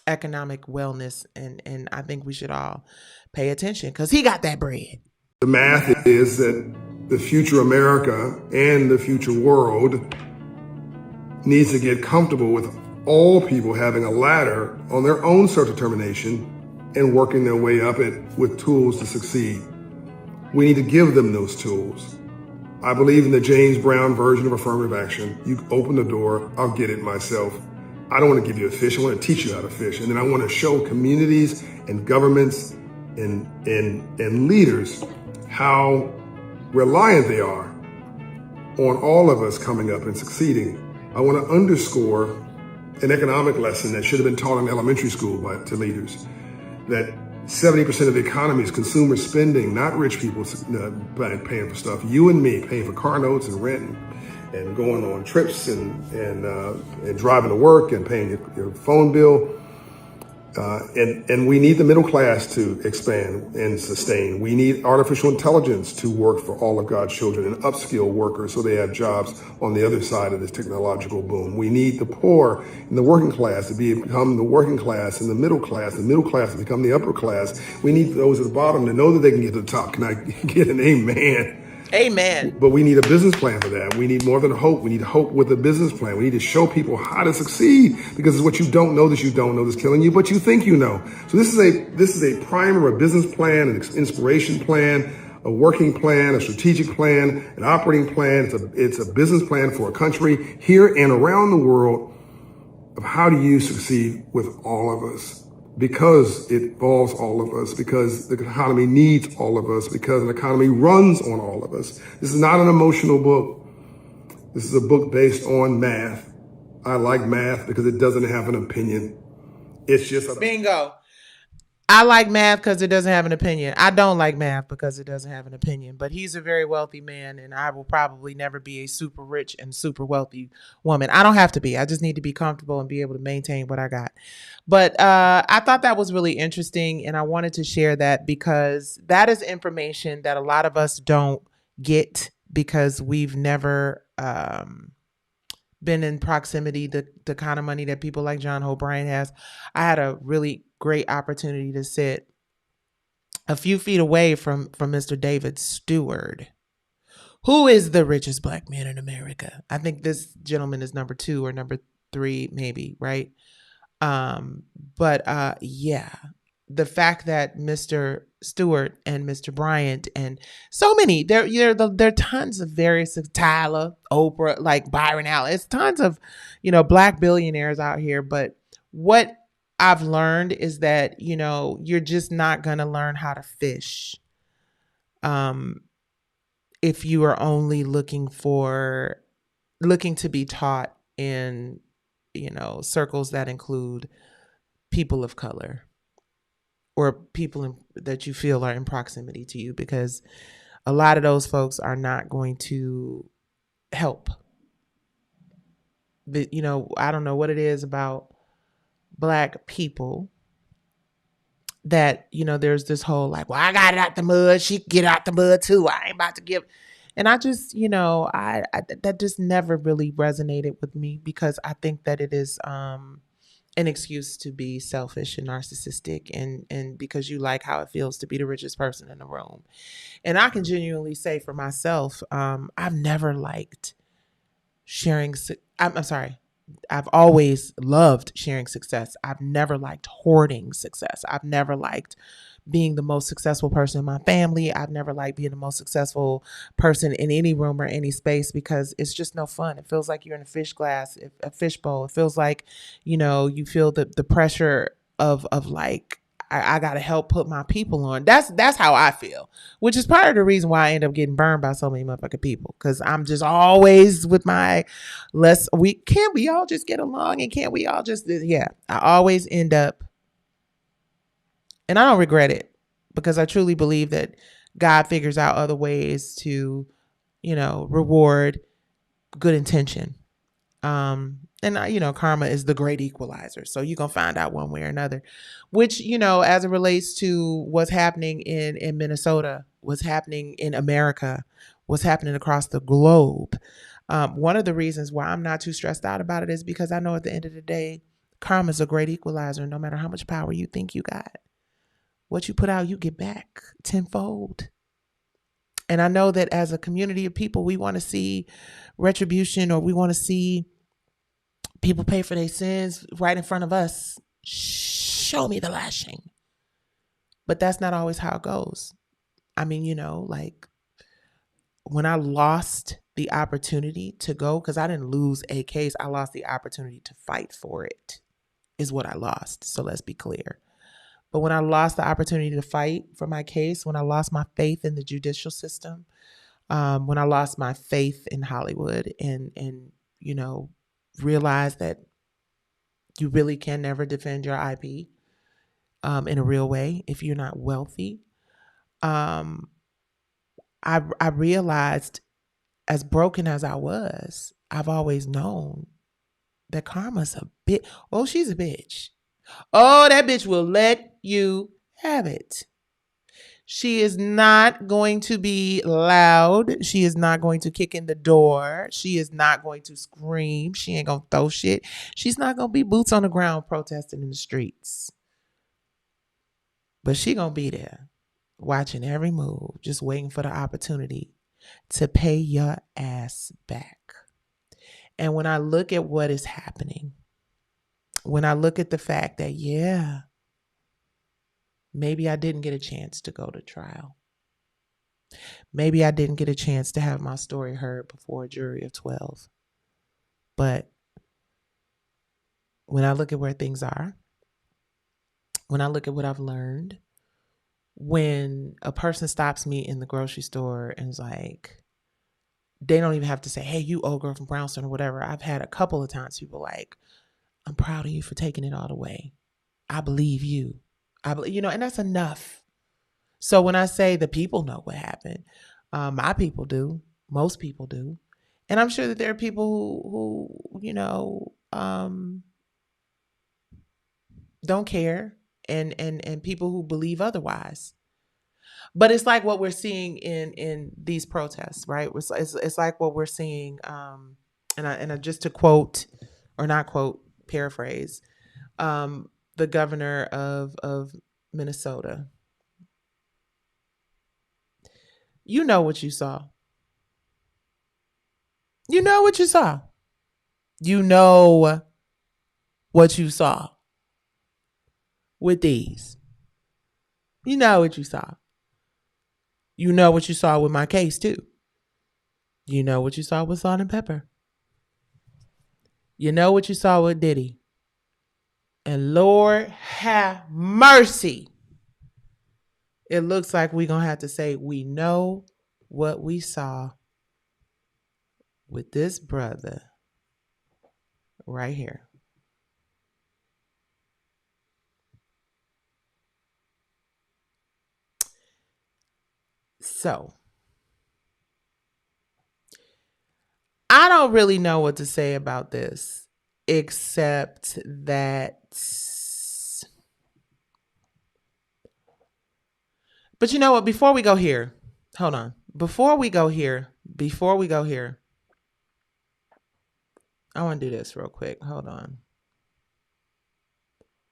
economic wellness. And I think we should all pay attention because he got that bread.
The math is that The future America and the future world needs to get comfortable with all people having a ladder on their own self-determination and working their way up it with tools to succeed. We need to give them those tools. I believe in the James Brown version of affirmative action. You open the door, I'll get it myself. I don't want to give you a fish, I want to teach you how to fish. And then I want to show communities and governments and leaders how reliant they are on all of us coming up and succeeding. I want to underscore an economic lesson that should have been taught in elementary school to leaders, that 70% of the economy is consumer spending, not rich people paying for stuff. You and me paying for car notes and rent and going on trips and driving to work and paying your phone bill. And we need the middle class to expand and sustain. We need artificial intelligence to work for all of God's children and upskill workers so they have jobs on the other side of this technological boom. We need the poor and the working class to become the working class and the middle class to become the upper class. We need those at the bottom to know that they can get to the top. Can I get an amen?
Amen.
But we need a business plan for that. We need more than hope. We need hope with a business plan. We need to show people how to succeed, because it's what you don't know that's killing you, but you think you know. So this is a primer, a business plan, an inspiration plan, a working plan, a strategic plan, an operating plan. It's a business plan for a country here and around the world of how do you succeed with all of us. Because it involves all of us, because the economy needs all of us, because an economy runs on all of us. This is not an emotional book. This is a book based on math. I like math because it doesn't have an opinion. It's just
bingo. I like math because it doesn't have an opinion. I don't like math because it doesn't have an opinion. But he's a very wealthy man, and I will probably never be a super rich and super wealthy woman. I don't have to be. I just need to be comfortable and be able to maintain what I got. But I thought that was really interesting, and I wanted to share that because that is information that a lot of us don't get because we've never been in proximity to the kind of money that people like John Hope Bryant has. I had a really great opportunity to sit a few feet away from Mr. David Stewart, who is the richest Black man in America. I think this gentleman is number 2 or number 3, maybe, right? Yeah, the fact that Mr. Stewart and Mr. Bryant and so many, there are tons of various, Tyler, Oprah, like Byron Allen. It's tons of, Black billionaires out here. But what I've learned is that, you're just not going to learn how to fish if you are only looking to be taught in, circles that include people of color or people that you feel are in proximity to you, because a lot of those folks are not going to help. But, I don't know what it is about Black people that, there's this whole like, well, I got it out the mud. She can get out the mud too. I ain't about to give. And I just, I that just never really resonated with me, because I think that it is an excuse to be selfish and narcissistic and because you like how it feels to be the richest person in the room. And I can genuinely say for myself, I've never liked sharing. I'm sorry. I've always loved sharing success. I've never liked hoarding success. I've never liked being the most successful person in my family. I've never liked being the most successful person in any room or any space, because it's just no fun. It feels like you're in a fishbowl. It feels like, you feel the pressure of like, I got to help put my people on. That's how I feel, which is part of the reason why I end up getting burned by so many motherfucking people. Cause I'm just always with my can't we all just get along? And can't we all just, I always end up, and I don't regret it, because I truly believe that God figures out other ways to, reward good intention. And karma is the great equalizer. So you're going to find out one way or another, which, as it relates to what's happening in Minnesota, what's happening in America, what's happening across the globe. One of the reasons why I'm not too stressed out about it is because I know at the end of the day, karma is a great equalizer. No matter how much power you think you got, what you put out, you get back tenfold. And I know that as a community of people, we want to see retribution, or we want to see people pay for their sins right in front of us. Show me the lashing. But that's not always how it goes. I mean, like when I lost the opportunity to go, because I didn't lose a case, I lost the opportunity to fight for it, is what I lost. So let's be clear. But when I lost the opportunity to fight for my case, when I lost my faith in the judicial system, when I lost my faith in Hollywood, and realized that you really can never defend your IP in a real way if you're not wealthy, I realized, as broken as I was, I've always known that karma's a bitch. Oh, she's a bitch. Oh, that bitch will let you have it. She is not going to be loud. She is not going to kick in the door. She is not going to scream. She ain't going to throw shit. She's not going to be boots on the ground protesting in the streets. But she going to be there watching every move, just waiting for the opportunity to pay your ass back. And when I look at what is happening, when I look at the fact that, yeah, maybe I didn't get a chance to go to trial. Maybe I didn't get a chance to have my story heard before a jury of 12. But when I look at where things are, when I look at what I've learned, when a person stops me in the grocery store and is like, they don't even have to say, hey, you old girl from Brownstone or whatever. I've had a couple of times people like, I'm proud of you for taking it all the way. I believe you. And that's enough. So when I say the people know what happened, my people do. Most people do. And I'm sure that there are people who don't care, and people who believe otherwise. But it's like what we're seeing in these protests, right? It's like what we're seeing, and just to quote, or not quote, paraphrase, the governor of Minnesota. You know what you saw. You know what you saw. You know what you saw with these. You know what you saw. You know what you saw with my case too. You know what you saw with Salt and Pepper. You know what you saw with Diddy. And Lord have mercy. It looks like we're going to have to say we know what we saw with this brother right here. So, I don't really know what to say about this, except that, but you know what, before we go here, hold on. Before we go here, I want to do this real quick. Hold on.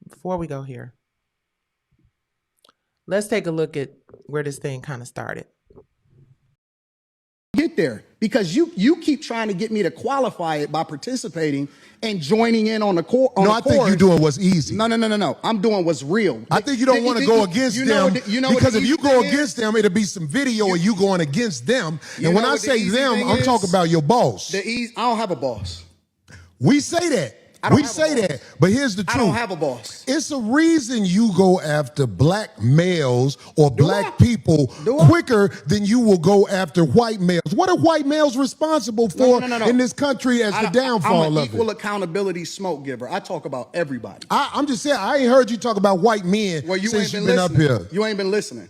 Before we go here, let's take a look at where this thing kind of started.
Get there, because you keep trying to get me to qualify it by participating and joining in on the course.
No, I think you're doing what's easy.
No. I'm doing what's real.
I think you don't want to go against them, because if you go against them, it'll be some video of you going against them. And when I say them, I'm talking about your boss.
I don't have a boss.
We say that. We say that, but here's the truth.
I don't have a boss.
It's a reason you go after black males or black people quicker than you will go after white males. What are white males responsible for in this country as the downfall of it?
I'm an equal accountability smoke giver. I talk about everybody.
I'm just saying, I ain't heard you talk about white men since you've been up here.
You ain't been listening.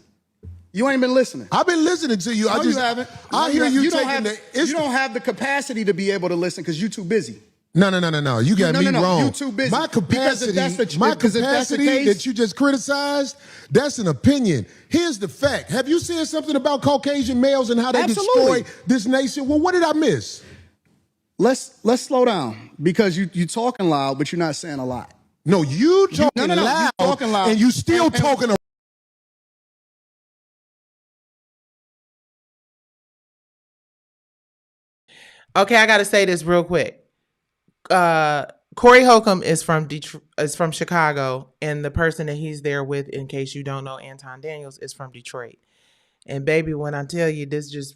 You ain't been listening.
I've been listening to you.
No, you haven't.
I hear you taking
you don't have the capacity to be able to listen because you're too busy.
No. You got me wrong.
You too busy.
My capacity that you just criticized, that's an opinion. Here's the fact. Have you said something about Caucasian males and how they destroy this nation? Well, what did I miss?
Let's slow down, because you talking loud, but you're not saying a lot.
No, you talking loud, and you still talking
Okay, I got to say this real quick. Corey Holcomb is from Detroit, is from Chicago, and the person that he's there with, in case you don't know, Anton Daniels, is from Detroit. And baby, when I tell you this, just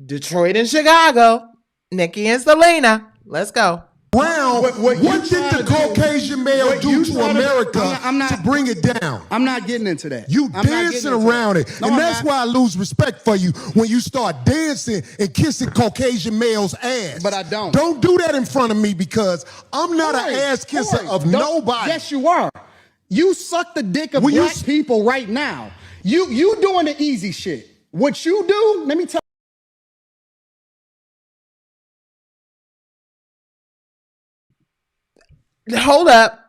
Detroit and Chicago, Nikki and Selena, let's go.
Brown, what did the Caucasian male do to America to bring it down?
I'm not getting into that.
You dancing around it.
No,
and
I'm
that's
not.
why I lose respect for you when you start dancing and kissing Caucasian males' ass.
But I don't.
Don't do that in front of me because I'm not an ass kisser of nobody.
Yes, you are. You suck the dick of black people right now. You doing the easy shit. What you do, let me tell
Hold up.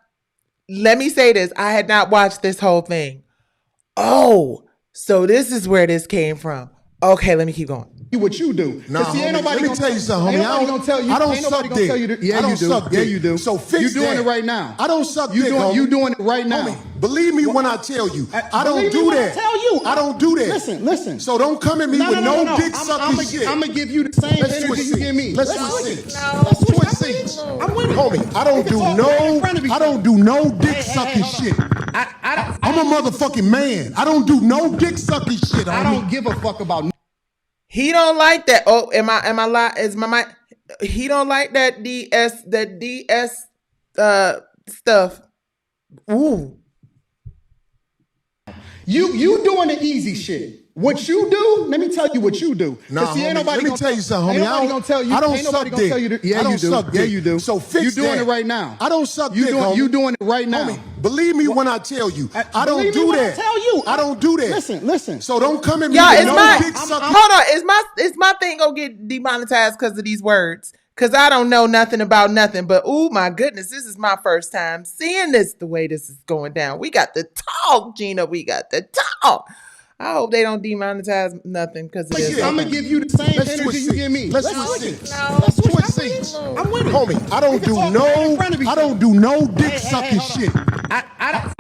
Let me say this. I had not watched this whole thing. Oh, so this is where this came from. Okay, let me keep going.
What you do.
Nah,
See,
homie, let me tell you something, homie. I don't suck dick.
Yeah, you do. Yeah, you do.
So fix
You doing
that.
it right now.
I don't suck dick, homie.
You doing it right now.
Homie, believe me when I tell you. I don't do that. I don't do that.
Listen.
So don't come at me with no dick sucking shit.
I'm gonna give you the same
Let's
energy
switch
you give me.
seats. Let's switch seats. Let's switch seats.
I'm with it.
Homie, I don't do no dick sucking shit. I'm a motherfucking man. I don't do no dick sucking shit, homie.
I don't give a fuck about.
He don't like that. Oh, am I lying? Is my mic? He don't like that DS stuff. Ooh.
You doing the easy shit. What you do, let me tell you what you do.
Nah,
see,
homie, let me tell you something, homie. I don't suck dick.
Yeah,
I don't
you do.
suck
Yeah,
dick.
you do.
So fix
You doing
that.
it right now.
I don't suck dick, homie.
You doing it right now.
Homie, believe me when I tell you. I don't
Believe me
do
when I
that.
tell you.
I don't do that.
Listen.
So don't come at me
Y'all,
with
is
no
my
dick sucking.
hold on, is my thing gonna get demonetized because of these words? Cause I don't know nothing about nothing, but oh my goodness, this is my first time seeing this the way this is going down. We got the talk, Gina. We got the talk. I hope they don't demonetize nothing because of this.
I'm gonna give you the same energy you give me.
Let's switch seats. Let's switch seats.
I'm with it.
Homie, I don't do no dick sucking shit.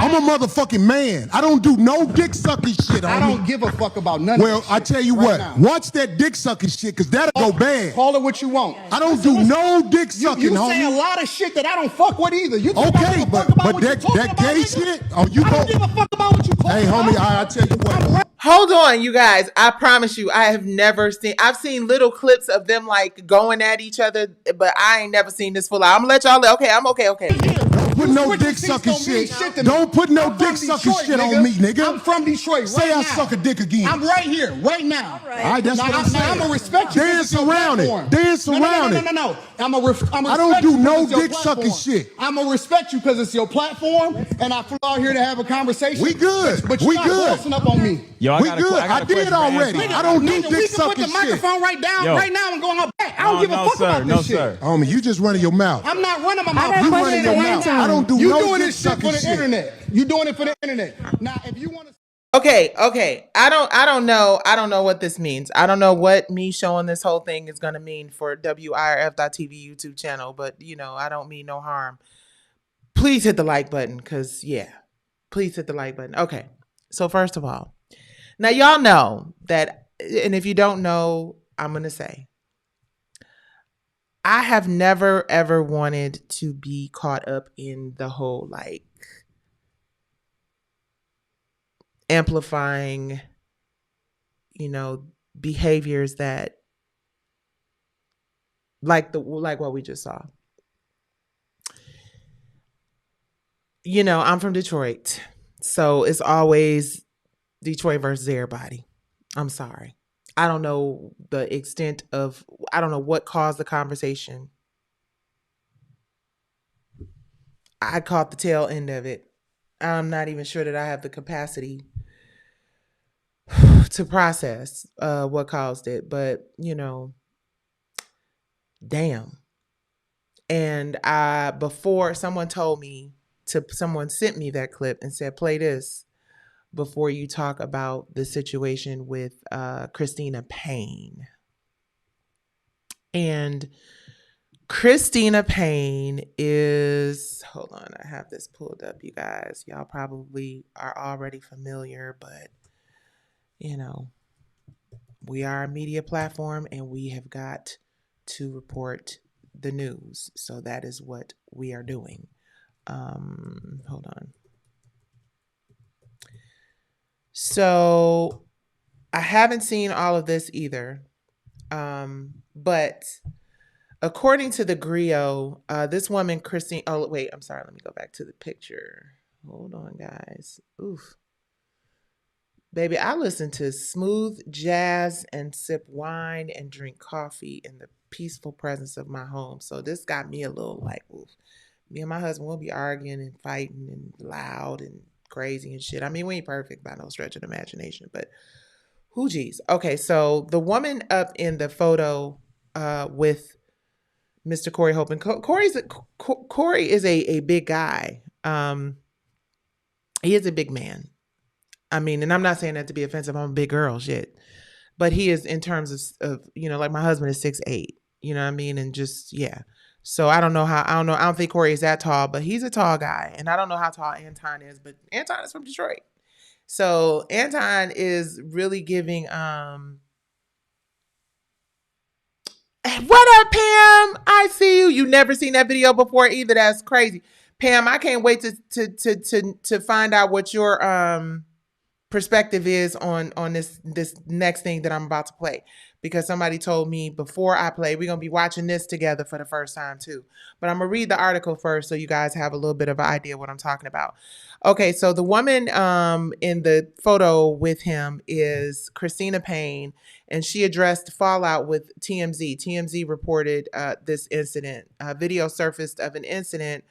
I'm a motherfucking man. I don't do no dick sucking shit, homie.
I don't give a fuck about none of
Well,
this
I
shit
tell you
right
what,
now.
watch that dick sucking shit, cause that'll go bad.
Call it what you want.
I don't do no dick sucking,
You say a
homie.
lot of shit that I don't fuck with either. You think I
Okay,
give a
but
fuck about what you
that
talking
that
about,
gay
nigga?
shit. Oh, you
I
go.
don't give a fuck about what you talking
Hey,
about.
homie, I tell you what.
Hold on, you guys. I promise you, I have never seen. I've seen little clips of them like going at each other, but I ain't never seen this full out. I'm gonna let y'all. Okay, I'm okay.
Don't put no dick sucking shit. Don't put no dick sucking shit on me, nigga.
I'm from Detroit.
Say
right
I
now.
suck a dick again.
I'm right here, right now.
All right, that's what I'm saying.
I'm gonna respect you.
Dance around it. Dance around it.
No.
I don't do no dick sucking shit.
I'm gonna respect you because it's your platform, and I flew out here to have a conversation.
We good.
But
We
you're not
good.
bossing up on me.
Yo,
We good. I did already. I don't do
Nigga,
dick
we can put
sucking
the
shit.
microphone right down,
Yo.
right now, and go on her back. I don't give a fuck about this shit.
Homie, you just running your mouth.
I'm not running my mouth.
You running your mouth. I don't do
You
no
doing
dick
this shit for
sucking
the
shit.
internet. You doing it for the internet. Now, if you want to.
Okay. I don't know what this means. I don't know what me showing this whole thing is gonna mean for WIRF.TV YouTube channel, but I don't mean no harm. Please hit the like button, please hit the like button. Okay. So first of all, now y'all know that, and if you don't know, I'm gonna say, I have never ever wanted to be caught up in the whole like amplifying, behaviors that like what we just saw. I'm from Detroit, so it's always Detroit versus everybody. I'm sorry. I don't know the extent of, I don't know what caused the conversation. I caught the tail end of it. I'm not even sure that I have the capacity to process what caused it, but damn. And before someone someone sent me that clip and said, play this before you talk about the situation with Christina Payne. And Christina Payne is, hold on, I have this pulled up, you guys. Y'all probably are already familiar, but we are a media platform and we have got to report the news. So that is what we are doing. Hold on. So I haven't seen all of this either. But according to the griot, this woman, Christine, oh, wait, I'm sorry. Let me go back to the picture. Hold on, guys. Oof. Baby, I listen to smooth jazz and sip wine and drink coffee in the peaceful presence of my home. So this got me a little like, oof. Me and my husband will be arguing and fighting and loud and crazy and shit. I mean, we ain't perfect by no stretch of the imagination, but who geez. Okay, so the woman up in the photo with Mr. Corey Holcomb. Corey is a big guy. He is a big man. I mean, and I'm not saying that to be offensive. I'm a big girl, shit. But he is in terms of like my husband is 6'8". You know what I mean? And just yeah. So I don't know. I don't think Corey is that tall, but he's a tall guy. And I don't know how tall Anton is, but Anton is from Detroit. So Anton is really giving what up, Pam? I see you. You never seen that video before either. That's crazy. Pam, I can't wait to find out what your perspective is on this next thing that I'm about to play, because somebody told me before I play we're gonna be watching this together for the first time too. But I'm gonna read the article first so you guys have a little bit of an idea what I'm talking about. Okay, so the woman in the photo with him is Christina Payne, and she addressed fallout with TMZ. TMZ reported this incident. Video surfaced of an incident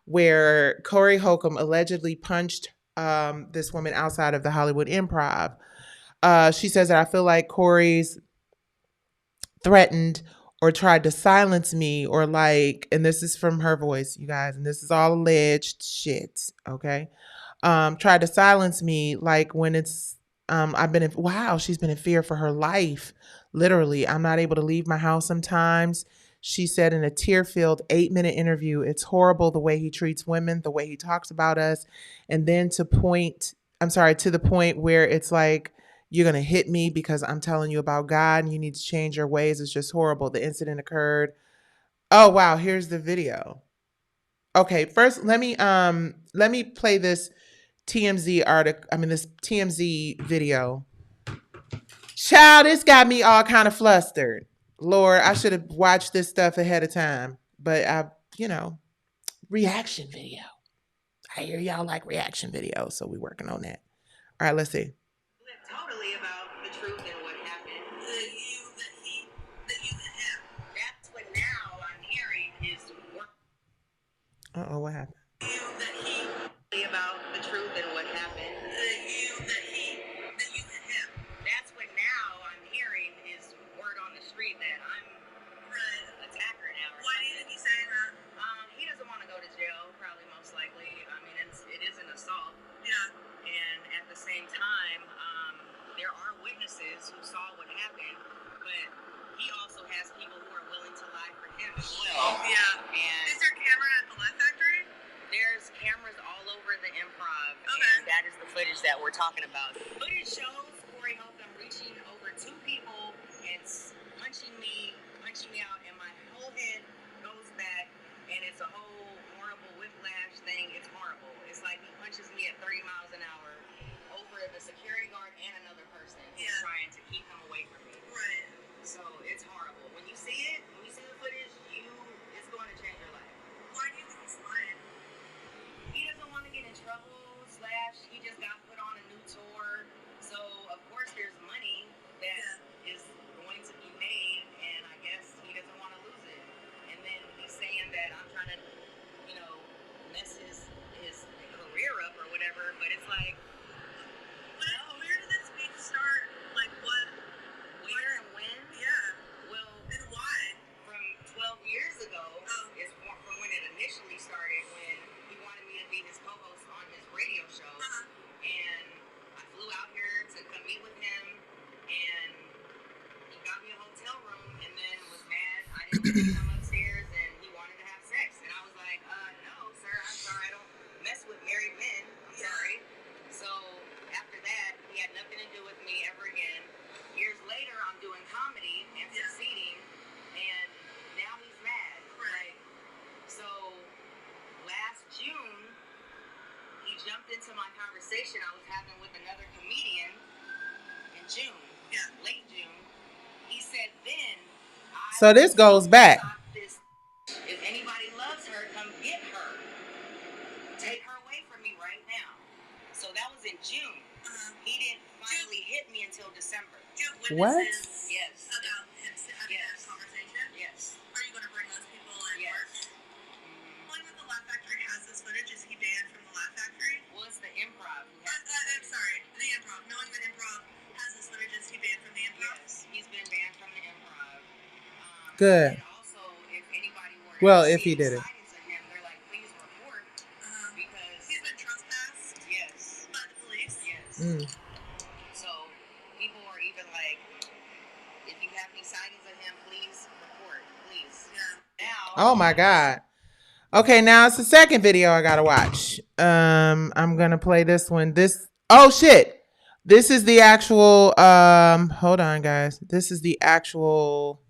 where Corey Holcomb allegedly punched this woman outside of the Hollywood Improv. She says that I feel like Corey's threatened or tried to silence me, or like, and this is from her voice, you guys, and this is all alleged shit, okay? Tried to silence me, like when it's, she's been in fear for her life. Literally, I'm not able to leave my house sometimes. She said in a tear-filled 8-minute interview, it's horrible the way he treats women, the way he talks about us. And then to the point where it's like, you're going to hit me because I'm telling you about God and you need to change your ways. It's just horrible. The incident occurred. Oh, wow. Here's the video. Okay. First, let me play this TMZ article. This TMZ video. Child, this got me all kind of flustered. Lord, I should have watched this stuff ahead of time. But reaction video. I hear y'all like reaction videos, so we're working on that. All right, let's see.
Totally about the truth and what happened. The you, the he, the you, the him. That's what now I'm hearing is work.
Uh-oh, what happened?
You, the he, about the truth and what happened. The you, the he, the you, the him. That's what now I'm hearing is word on the street that I'm an attacker now. Why do you think he's saying that? He doesn't want to go to jail, probably most likely. It is an assault. Yeah. And at the same time, there are witnesses who saw what happened, but he also has people who are willing to lie for him as well. Yeah. And is there camera at the Laugh Factory? There's cameras all over the Improv, and that is the footage that we're talking about. Footage shows Corey Holcomb reaching over 2 people and punching me out, and my whole head goes back, and it's a whole horrible whiplash thing. It's horrible. It's like he punches me at 30 miles an hour over the security guard and another person who's trying to keep him away from me. Right. So it's horrible. When you see it, when you see the footage, it's going to change your life. Why do you think he's lying? He doesn't want to get in trouble, / he just got put on a new tour. So of course there's money that is going to be made, and I guess he doesn't want to lose it. And then he's saying that I'm trying to, mess his career up or whatever, but it's like, where did this speech start? Like what? Where and when? Yeah. Well, and why? From 12 years ago is from when it initially started, when he wanted me to be his co-host on his radio show. And I flew out here to come meet with him, and he got me a hotel room, and then was mad I didn't come upstairs, and he wanted to have sex. And I was like, no, sir, I'm sorry, I don't mess with married men. I'm sorry. So after that, he had nothing to do with me ever again. Years later, I'm doing comedy and succeeding, and conversation I was having with another comedian in June, late June. He said then.
So this goes back.
If anybody loves her, come get her. Take her away from me right now. So that was in June. He didn't finally hit me until December.
What?
Yes. About him having that conversation? Yes. Are you going to bring those people in? Yes. Knowing that the Laugh Factory has this footage, is he banned from the Laugh Factory? Well, it's the Improv. I'm sorry, the Improv. Knowing that Improv has this footage, is he banned from the Improv? Yes, he's been banned from the Improv.
Good.
And also, if anybody were
Well,
to
if he
see
did it.
sightings of him, they're like, please report. Because he's been trespassed. Yes. By the police. Yes. So people are even like, if you have any sightings of him, please report, please. Yeah. Now.
Oh my God. Okay, now it's the second video I gotta watch. I'm gonna play this one. Oh shit. This is the actual hold on guys. This is the actual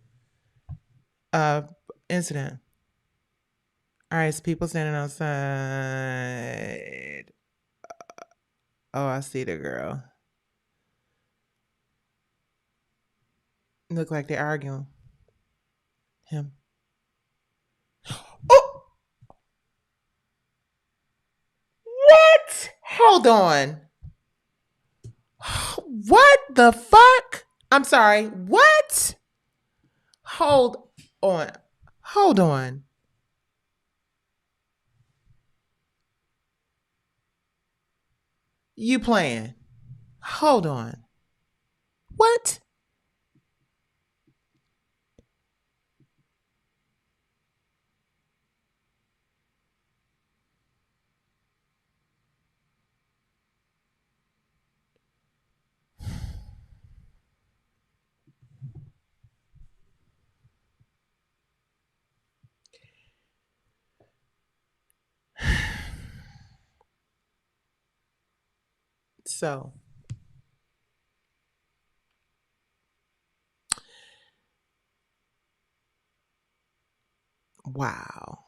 incident. All right, it's people standing outside. Oh, I see the girl. Look like they're arguing. Him. Oh! What? Hold on. What the fuck? I'm sorry. What? Hold on. Hold on. You playing. Hold on. What? So, wow.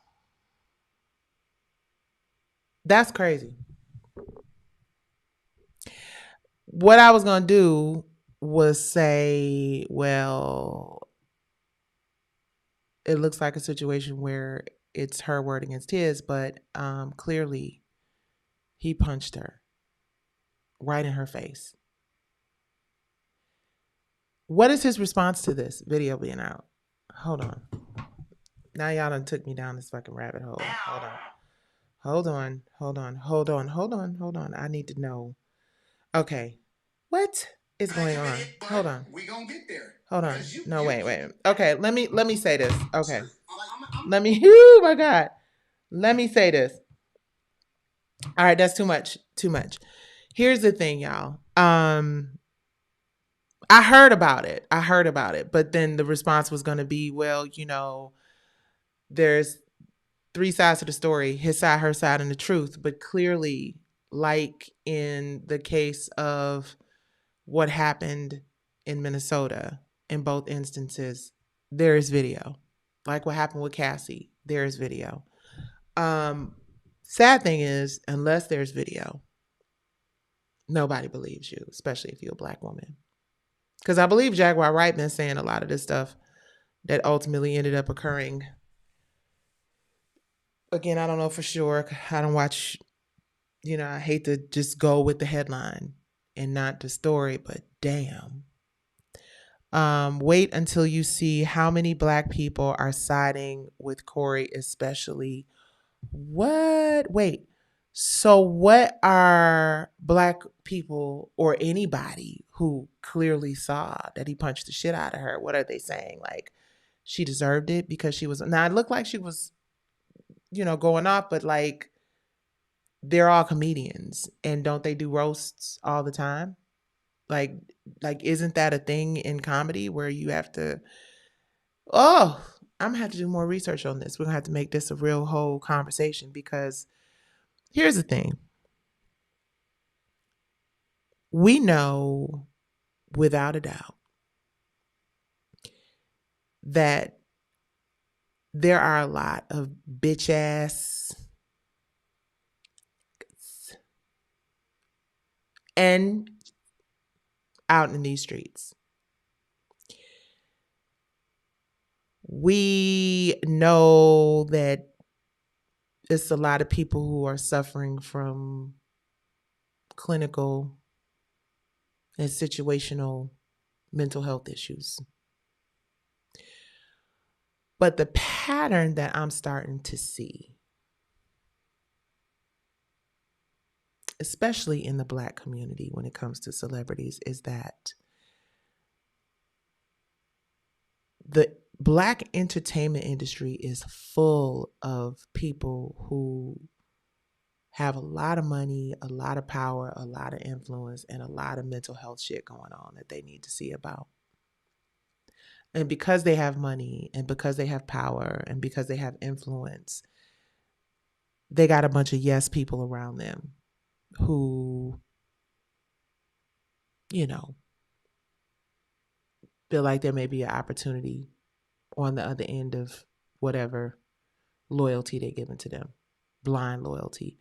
That's crazy. What I was going to do was say, well, it looks like a situation where it's her word against his, but clearly he punched her right in her face. What is his response to this video being out? Hold on. Now y'all done took me down this fucking rabbit hole. Hold on. I need to know. Okay. What is going on? Hold on.
We gonna get there.
Hold on. No, wait. Okay, let me say this. Okay. Oh my God. Let me say this. All right, that's too much. Here's the thing, y'all. I heard about it, but then the response was going to be, well, there's three sides to the story, his side, her side, and the truth. But clearly, like in the case of what happened in Minnesota, in both instances, there is video. Like what happened with Cassie, there is video. Sad thing is, unless there's video, nobody believes you, especially if you're a Black woman. Because I believe Jaguar Wright been saying a lot of this stuff that ultimately ended up occurring. Again, I don't know for sure. I don't watch, I hate to just go with the headline and not the story, but damn. Wait until you see how many Black people are siding with Corey, especially. What? Wait. So what are Black people or anybody who clearly saw that he punched the shit out of her, what are they saying? Like, she deserved it because she was, now it looked like she was, going off, but like, they're all comedians and don't they do roasts all the time? Like, isn't that a thing in comedy where you have to, I'm gonna have to do more research on this. We're gonna have to make this a real whole conversation because here's the thing. We know without a doubt that there are a lot of bitch ass and out in these streets. We know that it's a lot of people who are suffering from clinical and situational mental health issues. But the pattern that I'm starting to see, especially in the Black community when it comes to celebrities, is that the Black entertainment industry is full of people who have a lot of money, a lot of power, a lot of influence, and a lot of mental health shit going on that they need to see about. And because they have money and because they have power and because they have influence, they got a bunch of yes people around them who, you know, feel like there may be an opportunity on the other end of whatever loyalty they're giving to them, blind loyalty.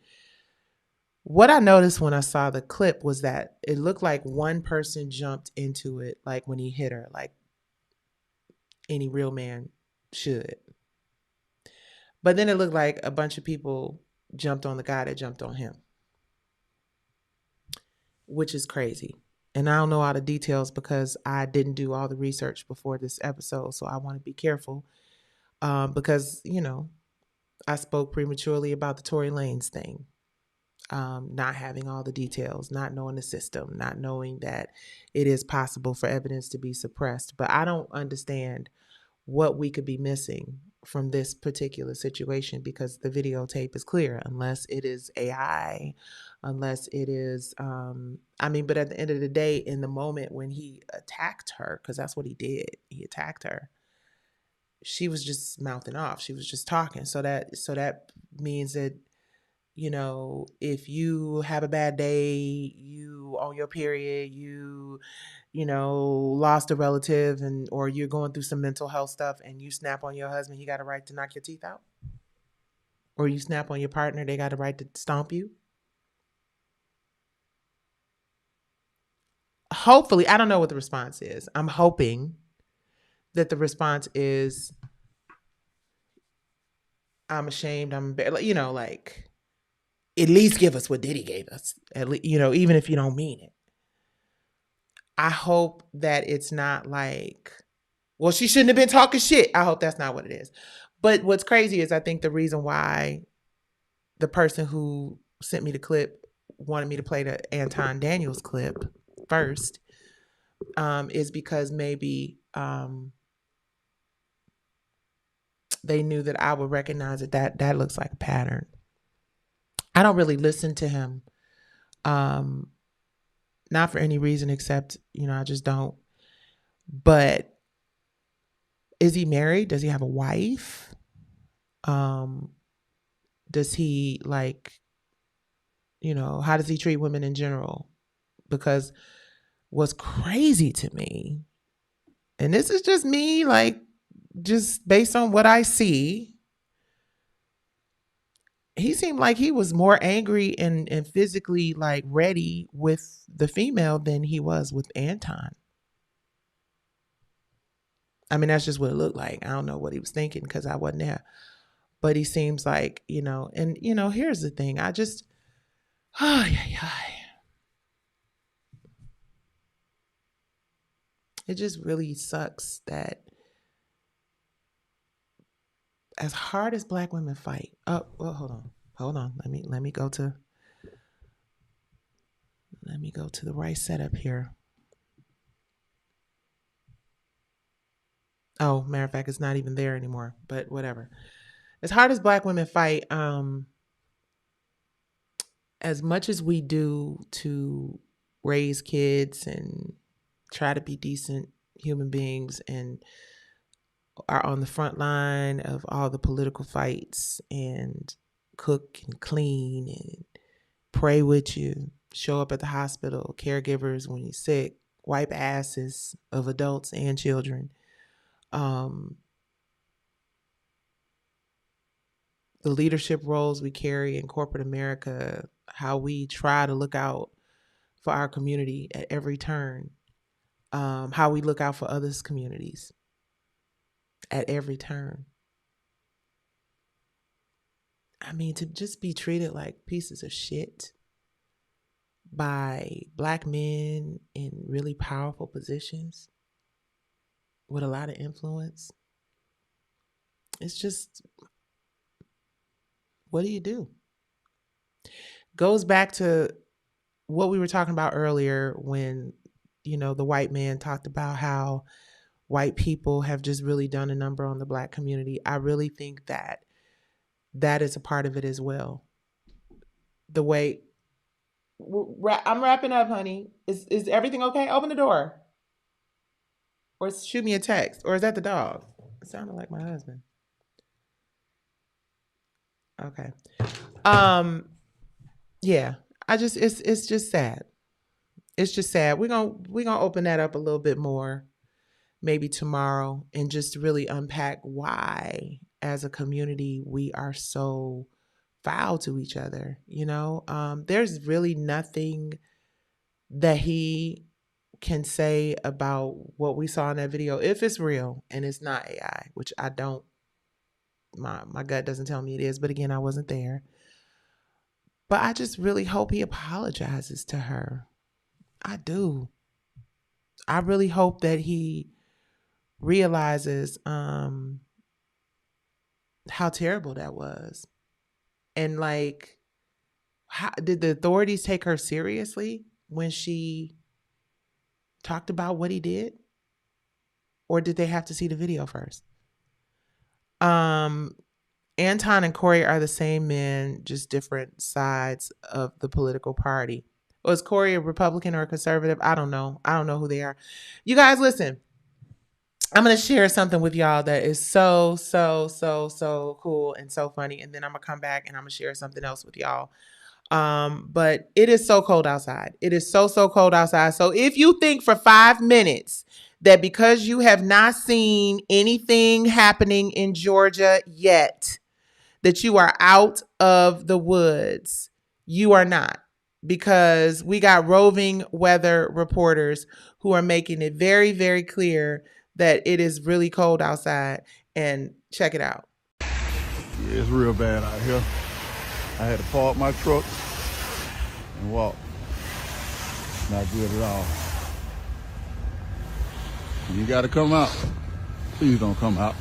What I noticed when I saw the clip was that it looked like one person jumped into it, like when he hit her, like any real man should. But then it looked like a bunch of people jumped on the guy that jumped on him, which is crazy. And I don't know all the details because I didn't do all the research before this episode. So I want to be careful because, you know, I spoke prematurely about the Tory Lanez thing. Not having all the details, not knowing the system, not knowing that it is possible for evidence to be suppressed. But I don't understand what we could be missing from this particular situation because the videotape is clear, unless it is AI, unless it is, but at the end of the day, in the moment when he attacked her, because that's what he did, he attacked her, she was just mouthing off. She was just talking. So that means that, you know, if you have a bad day, you on your period, you know, lost a relative or you're going through some mental health stuff and you snap on your husband, he got a right to knock your teeth out. Or you snap on your partner, they got a right to stomp you. Hopefully, I don't know what the response is. I'm hoping that the response is, I'm ashamed, I'm embarrassed, you know, like, at least give us what Diddy gave us. At least, you know, even if you don't mean it. I hope that it's not like, well, she shouldn't have been talking shit. I hope that's not what it is. But what's crazy is I think the reason why the person who sent me the clip wanted me to play the Anton Daniels clip first is because maybe they knew that I would recognize that looks like a pattern. I don't really listen to him. Not for any reason except, you know, I just don't. But is he married? Does he have a wife? Does he, like, you know, how does he treat women in general? Because what's crazy to me, and this is just me, like, just based on what I see, he seemed like he was more angry and physically, like, ready with the female than he was with Anton. I mean, that's just what it looked like. I don't know what he was thinking because I wasn't there. But he seems like, you know, and, you know, here's the thing. I just, it just really sucks that as hard as Black women fight. Oh, well, hold on. Let me go to the right setup here. Oh, matter of fact, it's not even there anymore, but whatever. As hard as Black women fight, as much as we do to raise kids and try to be decent human beings and are on the front line of all the political fights and cook and clean and pray with you, show up at the hospital, caregivers when you're sick, wipe asses of adults and children. The leadership roles we carry in corporate America, how we try to look out for our community at every turn. How we look out for others' communities at every turn. I mean, to just be treated like pieces of shit by Black men in really powerful positions with a lot of influence. It's just, what do you do? Goes back to what we were talking about earlier when, the white man talked about how white people have just really done a number on the Black community. I really think that is a part of it as well. The way I'm wrapping up, honey. Is everything okay? Open the door. Or shoot me a text. Or is that the dog? It sounded like my husband. Okay. Yeah. It's just sad. It's just sad. We're gonna open that up a little bit more, maybe tomorrow, and just really unpack why, as a community, we are so foul to each other. There's really nothing that he can say about what we saw in that video, if it's real and it's not AI, which I don't. My gut doesn't tell me it is, but again, I wasn't there. But I just really hope he apologizes to her. I do. I really hope that he realizes how terrible that was. And how did the authorities take her seriously when she talked about what he did? Or did they have to see the video first? Anton and Corey are the same men, just different sides of the political party. Was Corey a Republican or a conservative? I don't know. I don't know who they are. You guys, listen. I'm going to share something with y'all that is so cool and so funny. And then I'm going to come back and I'm going to share something else with y'all. But it is so cold outside. It is so cold outside. So if you think for 5 minutes that because you have not seen anything happening in Georgia yet, that you are out of the woods, you are not. Because we got roving weather reporters who are making it very, very clear that it is really cold outside. And check it out.
Yeah, it's real bad out here. I had to park my truck and walk. Not good at all. You gotta come out. Please don't come out.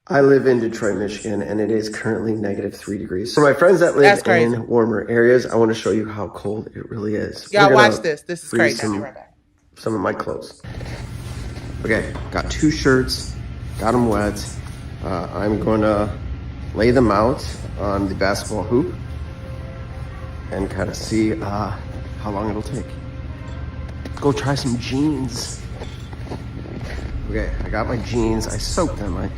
I live in Detroit, Michigan, and it is currently -3 degrees. For my friends that live in warmer areas, I want to show you how cold it really is.
Y'all watch this. This is crazy. I'll be right back.
Some of my clothes. Okay, got 2 shirts, got them wet. I'm going to lay them out on the basketball hoop and kind of see how long it'll take. Go try some jeans. Okay, I got my jeans. I soaked them. I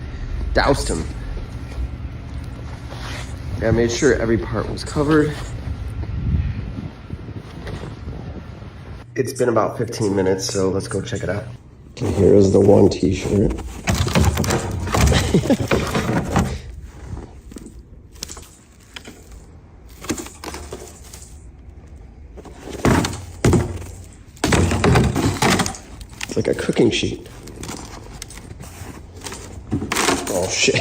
doused them. I made sure every part was covered. It's been about 15 minutes, so let's go check it out. Okay, here is the one t-shirt. It's like a cooking sheet. Oh shit.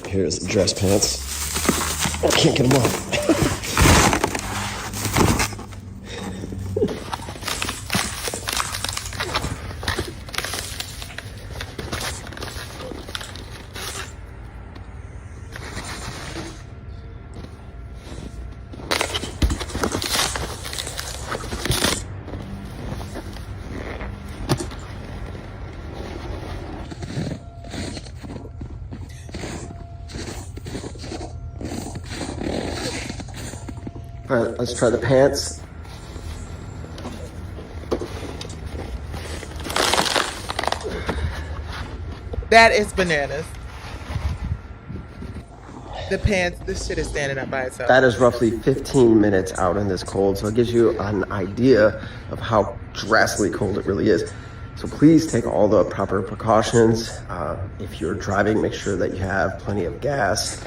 Here's the dress pants. I can't get them off. All right, let's try the pants.
That is bananas. The pants, this shit is standing up by itself.
That is roughly 15 minutes out in this cold, so it gives you an idea of how drastically cold it really is. So please take all the proper precautions. If you're driving, make sure that you have plenty of gas.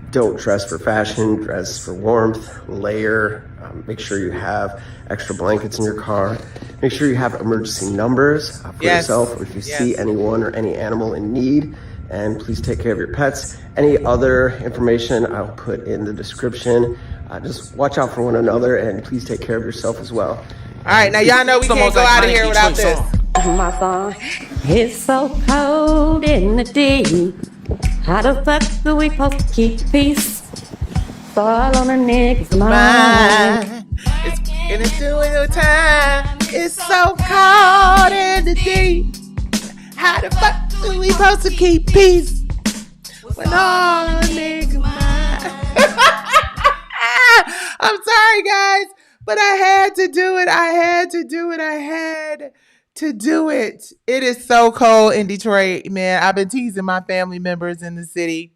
Don't dress for fashion, dress for warmth, layer. Make sure you have extra blankets in your car. Make sure you have emergency numbers for yourself if you see anyone or any animal in need. And please take care of your pets. Any other information I'll put in the description. Just watch out for one another and please take care of yourself as well.
All right, now y'all know we can't go out of here without this.
My song. It's so cold in the day. How the fuck do we supposed to keep peace? Fall on a nigga's mind.
It's getting to a time. It's so cold in the day. How the fuck do we supposed to keep peace when all the niggas mind? I'm sorry, guys, but I had to do it. I had to do it. It is so cold in Detroit, man. I've been teasing my family members in the city.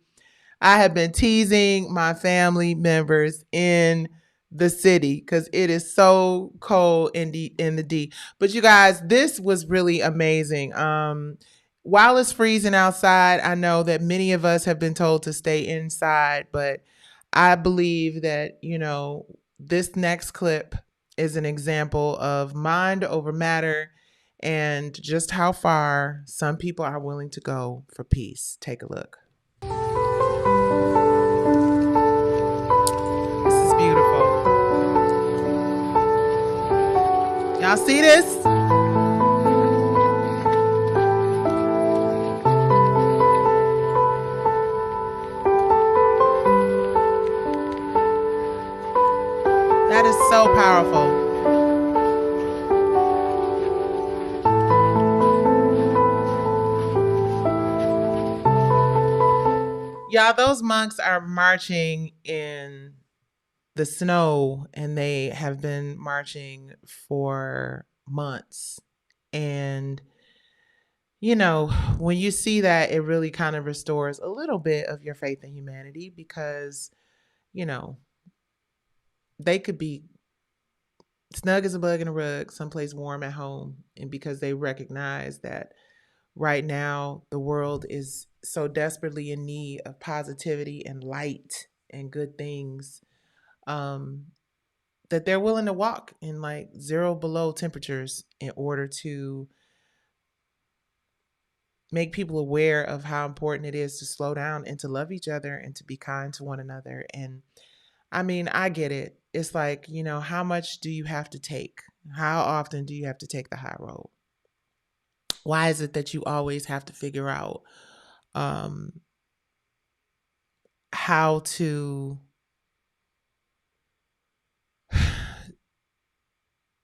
I have been teasing my family members in the city because it is so cold in the D. But you guys, this was really amazing. While it's freezing outside, I know that many of us have been told to stay inside, but I believe that, this next clip is an example of mind over matter and just how far some people are willing to go for peace. Take a look. This is beautiful. Y'all see this? That is so powerful. Y'all, those monks are marching in the snow and they have been marching for months. And, when you see that, it really kind of restores a little bit of your faith in humanity because, they could be snug as a bug in a rug, someplace warm at home. And because they recognize that right now the world is so desperately in need of positivity and light and good things, that they're willing to walk in like 0 below temperatures in order to make people aware of how important it is to slow down and to love each other and to be kind to one another. And I mean, I get it. It's like, how much do you have to take? How often do you have to take the high road? Why is it that you always have to figure out how to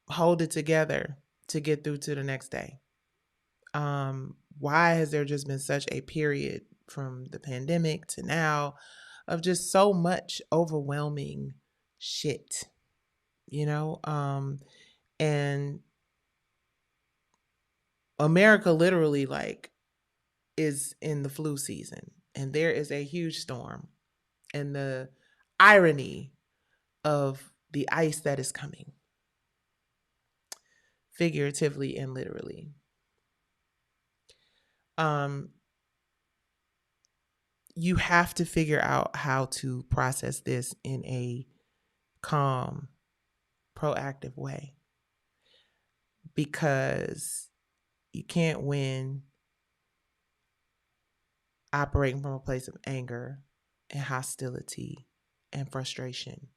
hold it together to get through to the next day? Why has there just been such a period from the pandemic to now of just so much overwhelming shit, and America literally is in the flu season and there is a huge storm, and the irony of the ice that is coming, figuratively and literally. You have to figure out how to process this in a calm, proactive way, because you can't win operating from a place of anger and hostility and frustration.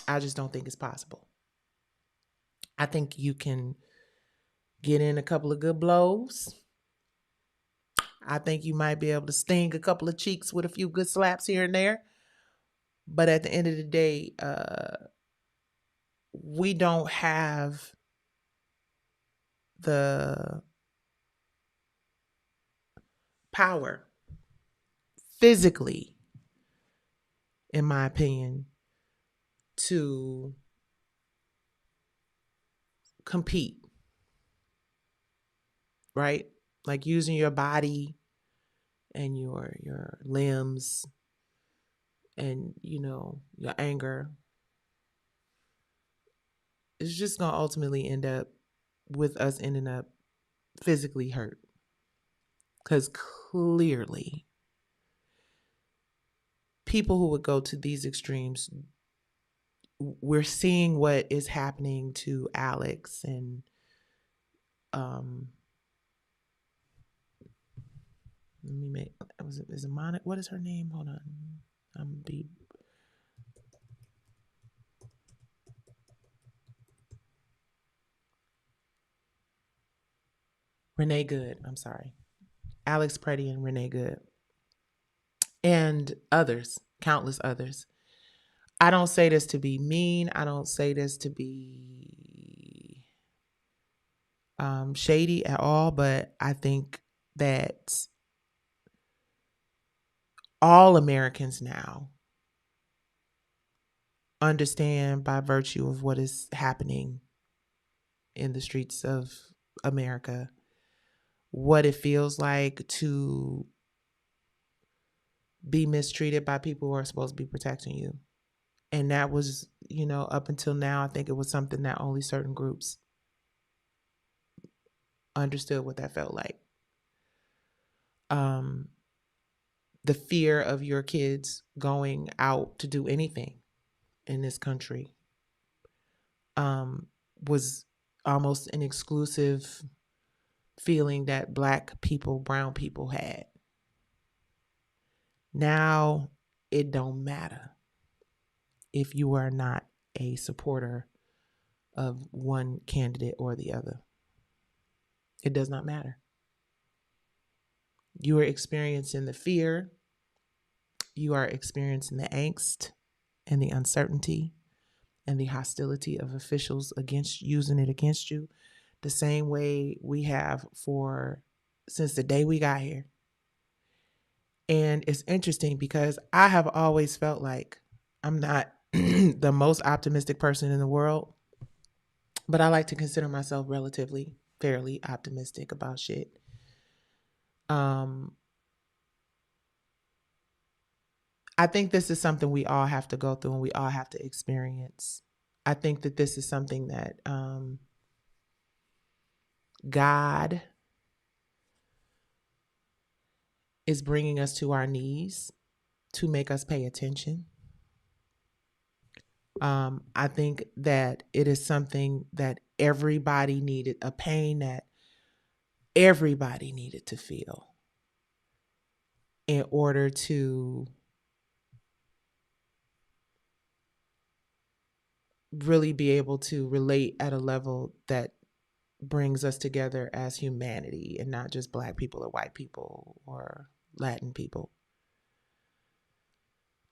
I just don't think it's possible. I think you can get in a couple of good blows. I think you might be able to sting a couple of cheeks with a few good slaps here and there. But at the end of the day, we don't have the power physically, in my opinion, to compete, right? Like using your body and your limbs and, your anger it's just going to ultimately end up with us ending up physically hurt. Because clearly, people who would go to these extremes, we're seeing what is happening to Alex and let me make, is it Monica? What is her name? Hold on. I'm be Renee Good. I'm sorry. Alex Preddy and Renee Good. And others, countless others. I don't say this to be mean. I don't say this to be shady at all, but I think that all Americans now understand, by virtue of what is happening in the streets of America, what it feels like to be mistreated by people who are supposed to be protecting you. And that was, up until now, I think it was something that only certain groups understood what that felt like. The fear of your kids going out to do anything in this country was almost an exclusive feeling that Black people, brown people had. Now it don't matter if you are not a supporter of one candidate or the other. It does not matter. You are experiencing the fear. You are experiencing the angst and the uncertainty and the hostility of officials using it against you the same way we have since the day we got here. And it's interesting because I have always felt like I'm not the most optimistic person in the world, but I like to consider myself relatively fairly optimistic about shit. I think this is something we all have to go through and we all have to experience. I think that this is something that God is bringing us to our knees to make us pay attention. I think that it is something that everybody needed, a pain that everybody needed to feel in order to really be able to relate at a level that brings us together as humanity and not just Black people or white people or Latin people.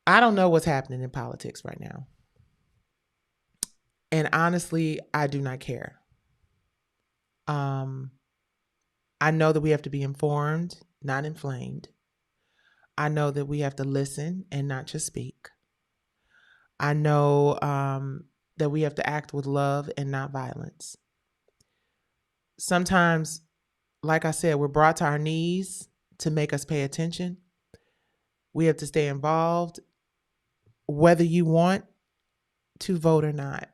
I don't know what's happening in politics right now. And honestly, I do not care. I know that we have to be informed, not inflamed. I know that we have to listen and not just speak. I know that we have to act with love and not violence. Sometimes, like I said, we're brought to our knees to make us pay attention. We have to stay involved. Whether you want to vote or not,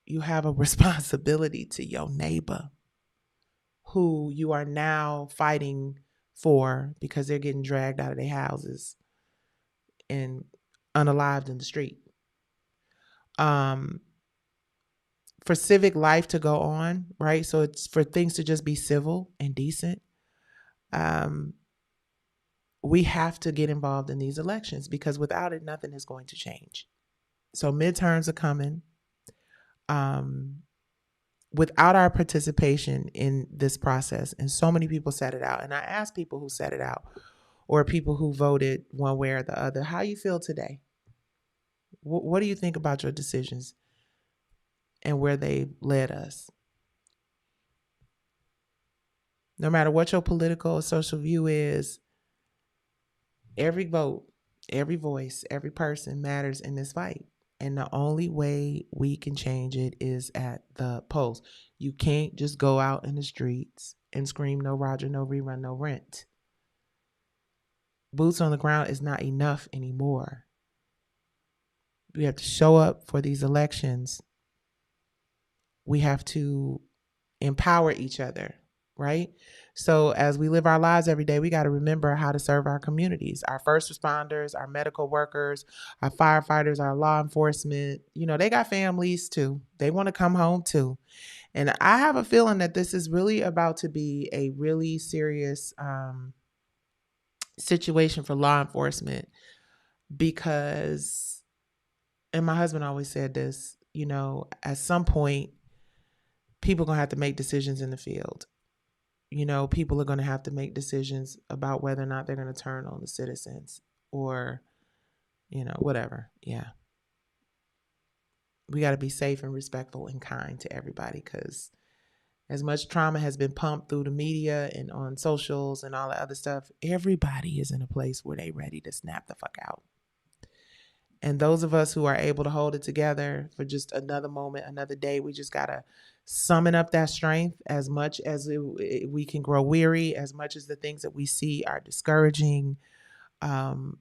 you have a responsibility to your neighbor who you are now fighting for because they're getting dragged out of their houses and unalived in the street. For civic life to go on, right? So it's for things to just be civil and decent. We have to get involved in these elections because without it, nothing is going to change. So midterms are coming. Without our participation in this process, and so many people set it out, and I asked people who set it out or people who voted one way or the other, how you feel today? What do you think about your decisions and where they led us? No matter what your political or social view is, every vote, every voice, every person matters in this fight. And the only way we can change it is at the polls. You can't just go out in the streets and scream, no Roger, no rerun, no rent. Boots on the ground is not enough anymore. We have to show up for these elections We have to empower each other, right? So as we live our lives every day, we got to remember how to serve our communities, our first responders, our medical workers, our firefighters, our law enforcement. They got families too. They want to come home too. And I have a feeling that this is really about to be a really serious situation for law enforcement because, and my husband always said this, at some point, people are going to have to make decisions in the field. People are going to have to make decisions about whether or not they're going to turn on the citizens or, whatever. Yeah. We got to be safe and respectful and kind to everybody because as much trauma has been pumped through the media and on socials and all that other stuff, everybody is in a place where they ready to snap the fuck out. And those of us who are able to hold it together for just another moment, another day, we just got to summon up that strength as much as we can grow weary, as much as the things that we see are discouraging. I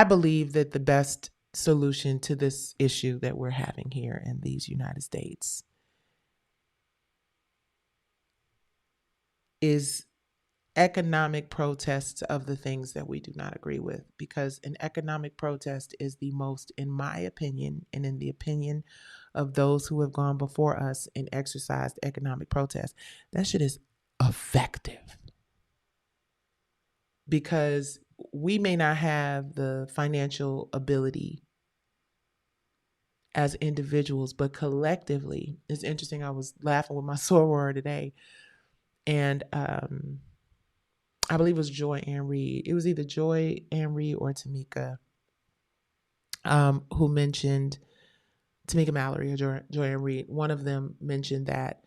believe that the best solution to this issue that we're having here in these United States is economic protests of the things that we do not agree with, because an economic protest is the most, in my opinion, and in the opinion of those who have gone before us and exercised economic protest, that shit is effective. Because we may not have the financial ability as individuals, but collectively, it's interesting. I was laughing with my soror today, and I believe it was Joy Ann Reed. It was either Joy Ann Reed or Tamika who mentioned, Tamika Mallory or Joy Ann Reed. One of them mentioned that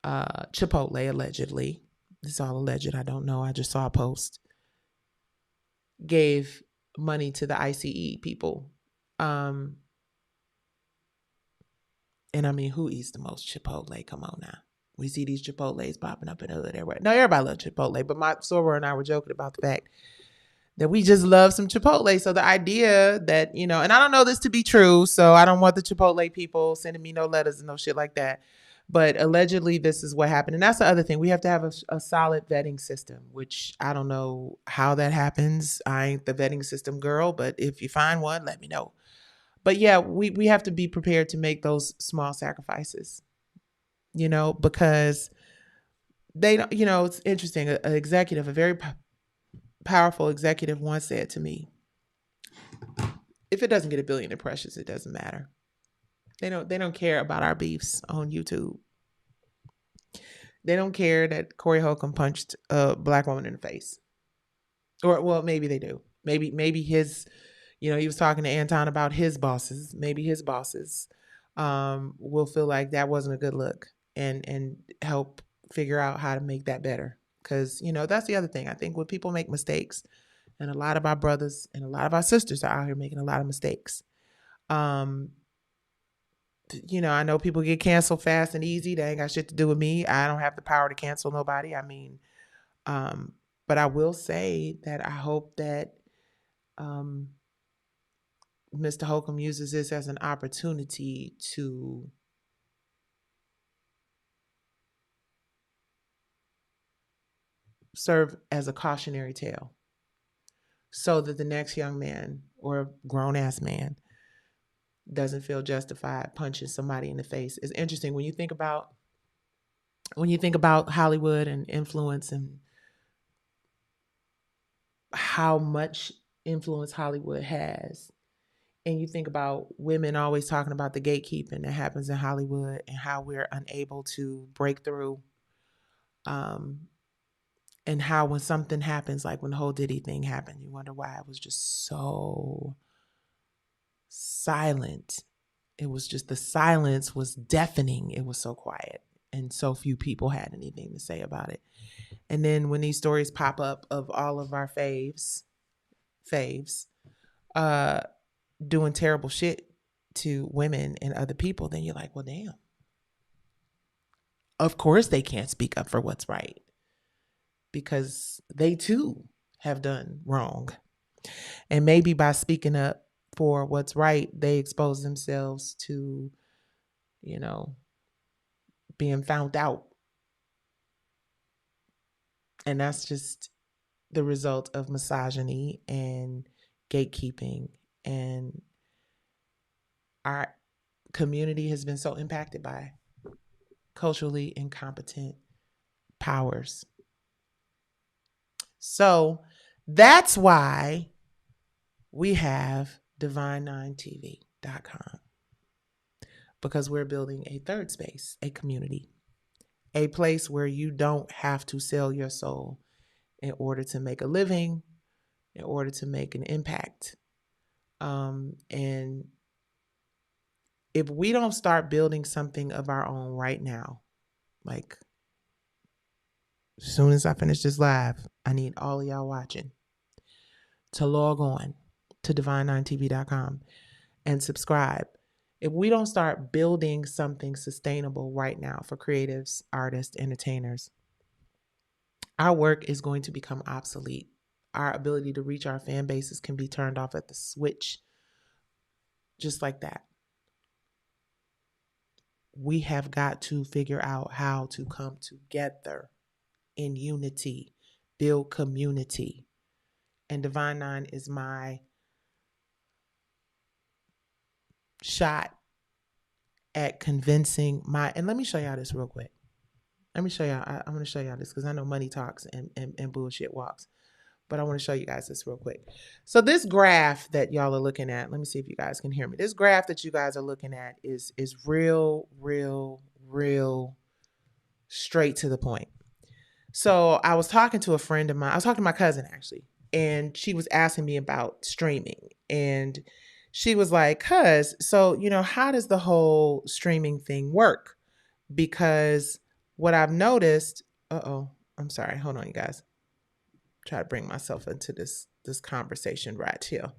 Chipotle allegedly, this is all alleged, I don't know, I just saw a post, gave money to the ICE people. And I mean, who eats the most Chipotle? Come on now. We see these Chipotles popping up in the hood everywhere. No, everybody loves Chipotle, but my soror and I were joking about the fact that we just love some Chipotle. So the idea that, and I don't know this to be true, so I don't want the Chipotle people sending me no letters and no shit like that. But allegedly, this is what happened. And that's the other thing. We have to have a solid vetting system, which I don't know how that happens. I ain't the vetting system girl, but if you find one, let me know. But yeah, we have to be prepared to make those small sacrifices, because they don't, it's interesting. An executive, a very powerful executive once said to me, if it doesn't get 1 billion impressions, it doesn't matter. They don't care about our beefs on YouTube. They don't care that Corey Holcomb punched a black woman in the face. Or, well, maybe they do. Maybe his, he was talking to Anton about his bosses. Maybe his bosses will feel like that wasn't a good look and help figure out how to make that better. Because, that's the other thing. I think when people make mistakes, and a lot of our brothers and a lot of our sisters are out here making a lot of mistakes. I know people get canceled fast and easy. They ain't got shit to do with me. I don't have the power to cancel nobody. I mean, but I will say that I hope that Mr. Holcomb uses this as an opportunity to serve as a cautionary tale so that the next young man or grown-ass man doesn't feel justified punching somebody in the face. It's interesting when you think about Hollywood and influence and how much influence Hollywood has. And you think about women always talking about the gatekeeping that happens in Hollywood and how we're unable to break through. And how when something happens, like when the whole Diddy thing happened, you wonder why it was just so silent. It was just, the silence was deafening. It was so quiet and so few people had anything to say about it. And then when these stories pop up of all of our faves doing terrible shit to women and other people, then you're like, well, damn. Of course they can't speak up for what's right because they too have done wrong. And maybe by speaking up for what's right, they expose themselves to, you know, being found out. And that's just the result of misogyny and gatekeeping. And our community has been so impacted by culturally incompetent powers. So that's why we have divine9tv.com, because we're building a third space, a community, a place where you don't have to sell your soul in order to make a living, in order to make an impact. And if we don't start building something of our own right now, like as soon as I finish this live, I need all of y'all watching to log on to divine9tv.com and subscribe. If we don't start building something sustainable right now for creatives, artists, entertainers, our work is going to become obsolete. Our ability to reach our fan bases can be turned off at the switch, just like that. We have got to figure out how to come together in unity, build community. And Divine Nine is my shot at convincing and let me show y'all this real quick. Let me show y'all. I'm going to show y'all this because I know money talks and bullshit walks. But I want to show you guys this real quick. So this graph that y'all are looking at, let me see if you guys can hear me. This graph that you guys are looking at is real straight to the point. So I was talking to a friend of mine. I was talking to my cousin actually, and she was asking me about streaming. And she was like, cuz, so, how does the whole streaming thing work? Because what I've noticed, I'm sorry. Hold on, you guys. Try to bring myself into this conversation right here.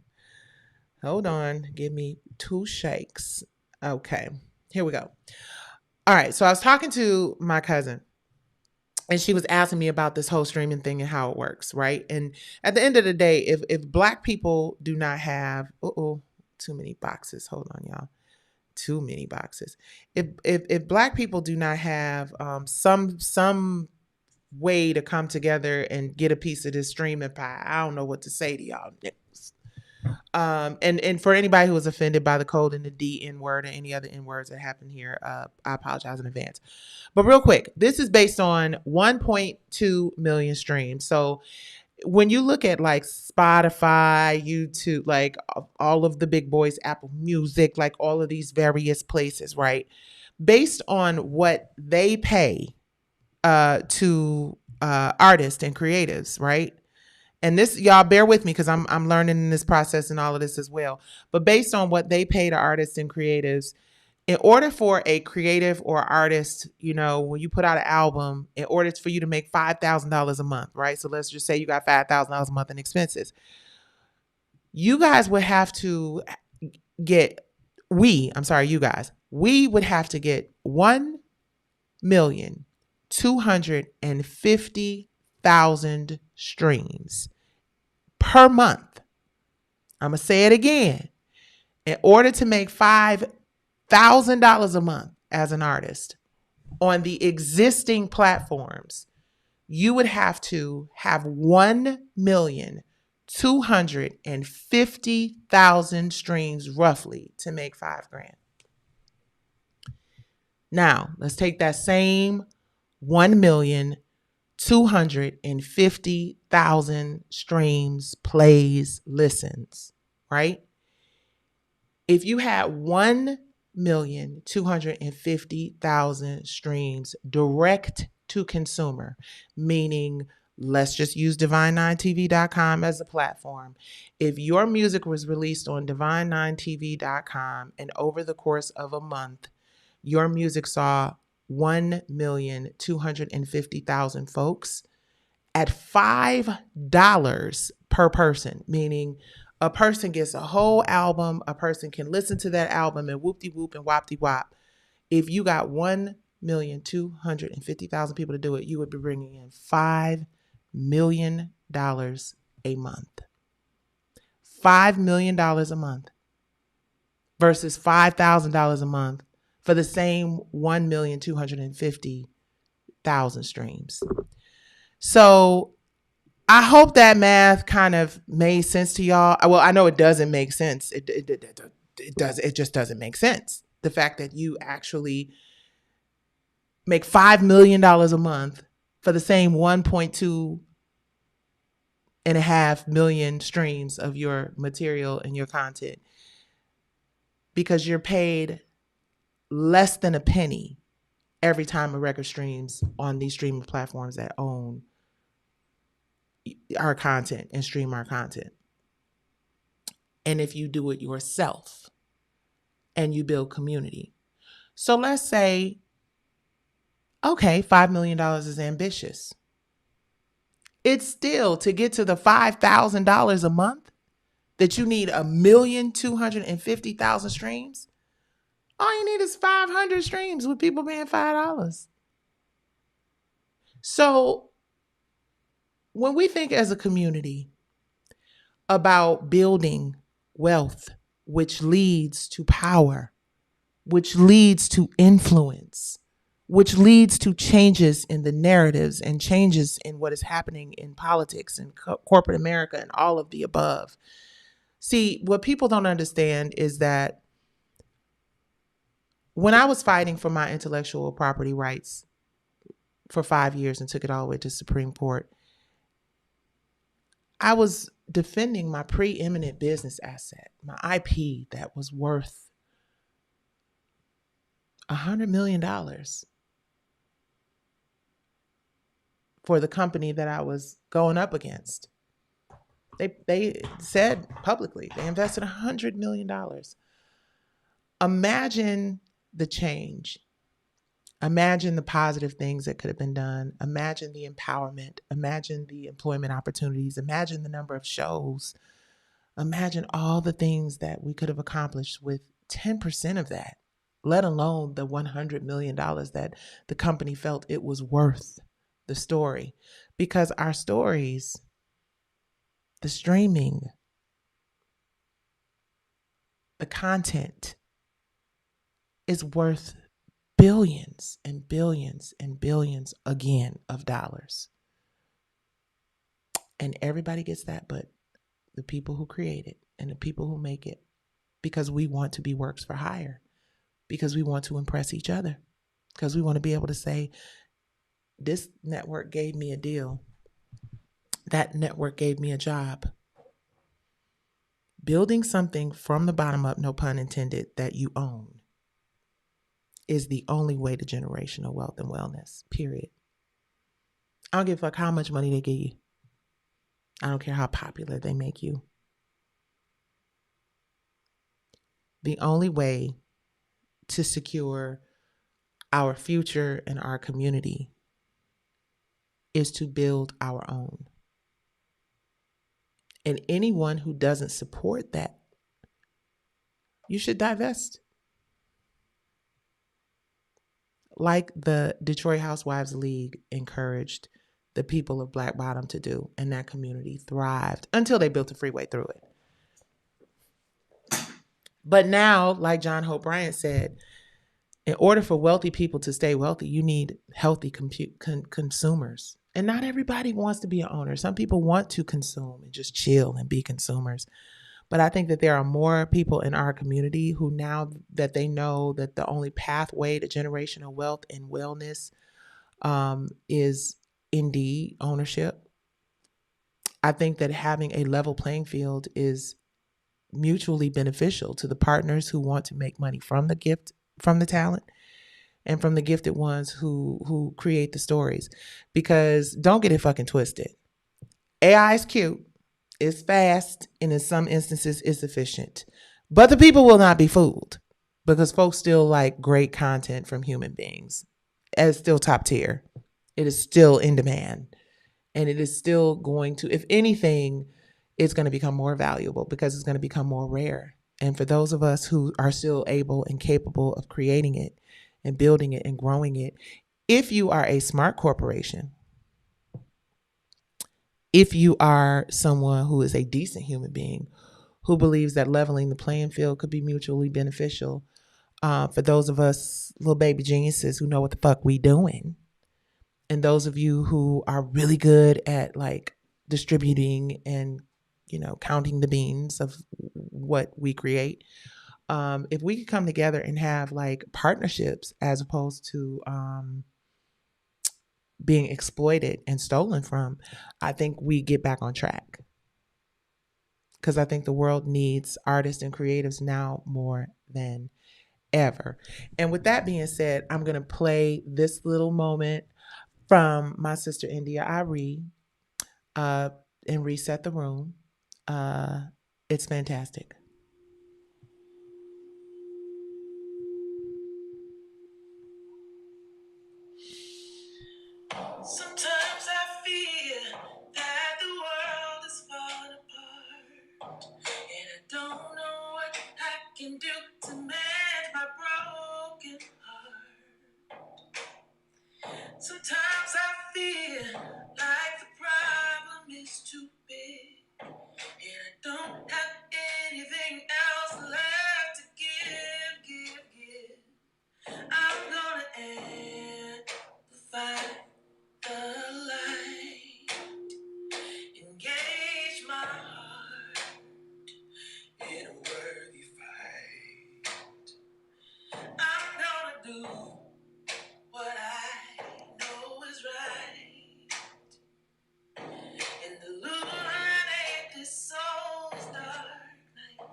Hold on. Give me 2 shakes. Okay. Here we go. All right. So I was talking to my cousin, and she was asking me about this whole streaming thing and how it works, right? And at the end of the day, if Black people do not have, too many boxes. Hold on, y'all. Too many boxes. If Black people do not have some way to come together and get a piece of this streaming pie, I don't know what to say to y'all. And for anybody who was offended by the code and the D N word or any other N words that happen here, I apologize in advance. But real quick, this is based on 1.2 million streams. So when you look at like Spotify, YouTube, like all of the big boys, Apple Music, like all of these various places, right? Based on what they pay to artists and creatives, right? And this, y'all bear with me because I'm learning in this process and all of this as well. But based on what they pay to artists and creatives, in order for a creative or artist, when you put out an album, in order for you to make $5,000 a month, right? So let's just say you got $5,000 a month in expenses. You guys would have to get, we would have to get 1,250,000 streams per month. I'm going to say it again. In order to make $5,000 a month as an artist on the existing platforms, you would have to have 1,250,000 streams roughly to make $5,000. Now, let's take that same 1,250,000 streams, plays, listens, right? If you had 1,250,000 streams direct to consumer, meaning let's just use divine9tv.com as a platform. If your music was released on divine9tv.com and over the course of a month, your music saw 1,250,000 folks at $5 per person, meaning a person gets a whole album, a person can listen to that album and whoop-de-whoop and wop-de-wop. If you got 1,250,000 people to do it, you would be bringing in $5 million a month. $5 million a month versus $5,000 a month for the same 1,250,000 streams. So I hope that math kind of made sense to y'all. Well, I know it doesn't make sense. It just doesn't make sense. The fact that you actually make $5 million a month for the same 1.2 million streams of your material and your content, because you're paid less than a penny every time a record streams on these streaming platforms that own our content and stream our content. And if you do it yourself and you build community. So let's say, okay, $5 million is ambitious. It's still, to get to the $5,000 a month, that you need 1,250,000 streams. All you need is 500 streams with people paying $5. So when we think as a community about building wealth, which leads to power, which leads to influence, which leads to changes in the narratives and changes in what is happening in politics and corporate America and all of the above. See, what people don't understand is that when I was fighting for my intellectual property rights for 5 years and took it all the way to Supreme Court, I was defending my preeminent business asset, my IP that was worth $100 million for the company that I was going up against. They said publicly they invested $100 million. Imagine the change. Imagine the positive things that could have been done. Imagine the empowerment. Imagine the employment opportunities. Imagine the number of shows. Imagine all the things that we could have accomplished with 10% of that, let alone the $100 million that the company felt it was worth the story. Because our stories, the streaming, the content is worth billions and billions and billions again of dollars. And everybody gets that but the people who create it and the people who make it, because we want to be works for hire, because we want to impress each other, because we want to be able to say, this network gave me a deal. That network gave me a job. Building something from the bottom up, no pun intended, that you own is the only way to generational wealth and wellness, period. I don't give a fuck how much money they give you. I don't care how popular they make you. The only way to secure our future and our community is to build our own. And anyone who doesn't support that, you should divest. Like the Detroit Housewives League encouraged the people of Black Bottom to do, and that community thrived until they built a freeway through it. But now, like John Hope Bryant said, in order for wealthy people to stay wealthy, you need healthy consumers. And not everybody wants to be an owner. Some people want to consume and just chill and be consumers. But I think that there are more people in our community who, now that they know that the only pathway to generational wealth and wellness is indeed ownership. I think that having a level playing field is mutually beneficial to the partners who want to make money from the gift, from the talent, and from the gifted ones who create the stories. Because don't get it fucking twisted. AI is cute, it's fast, and in some instances it's efficient. But the people will not be fooled, because folks still like great content from human beings. It's still top tier. It is still in demand. And it is still going to, if anything, it's going to become more valuable because it's going to become more rare. And for those of us who are still able and capable of creating it and building it and growing it, if you are a smart corporation, if you are someone who is a decent human being who believes that leveling the playing field could be mutually beneficial, For those of us little baby geniuses who know what the fuck we doing, and those of you who are really good at like distributing and counting the beans of what we create, if we could come together and have like partnerships as opposed to being exploited and stolen from, I think we get back on track. Because I think the world needs artists and creatives now more than ever. And with that being said, I'm going to play this little moment from my sister India Ari and reset the room. It's fantastic. Sometimes I feel that the world is falling apart, and I don't know what I can do to mend my broken heart. Sometimes I feel like the problem is too big, and I don't have anything else left to give. I'm gonna amplify the light, engage my heart in a worthy fight. I'm gonna do what I know is right, and illuminate this soul's dark night.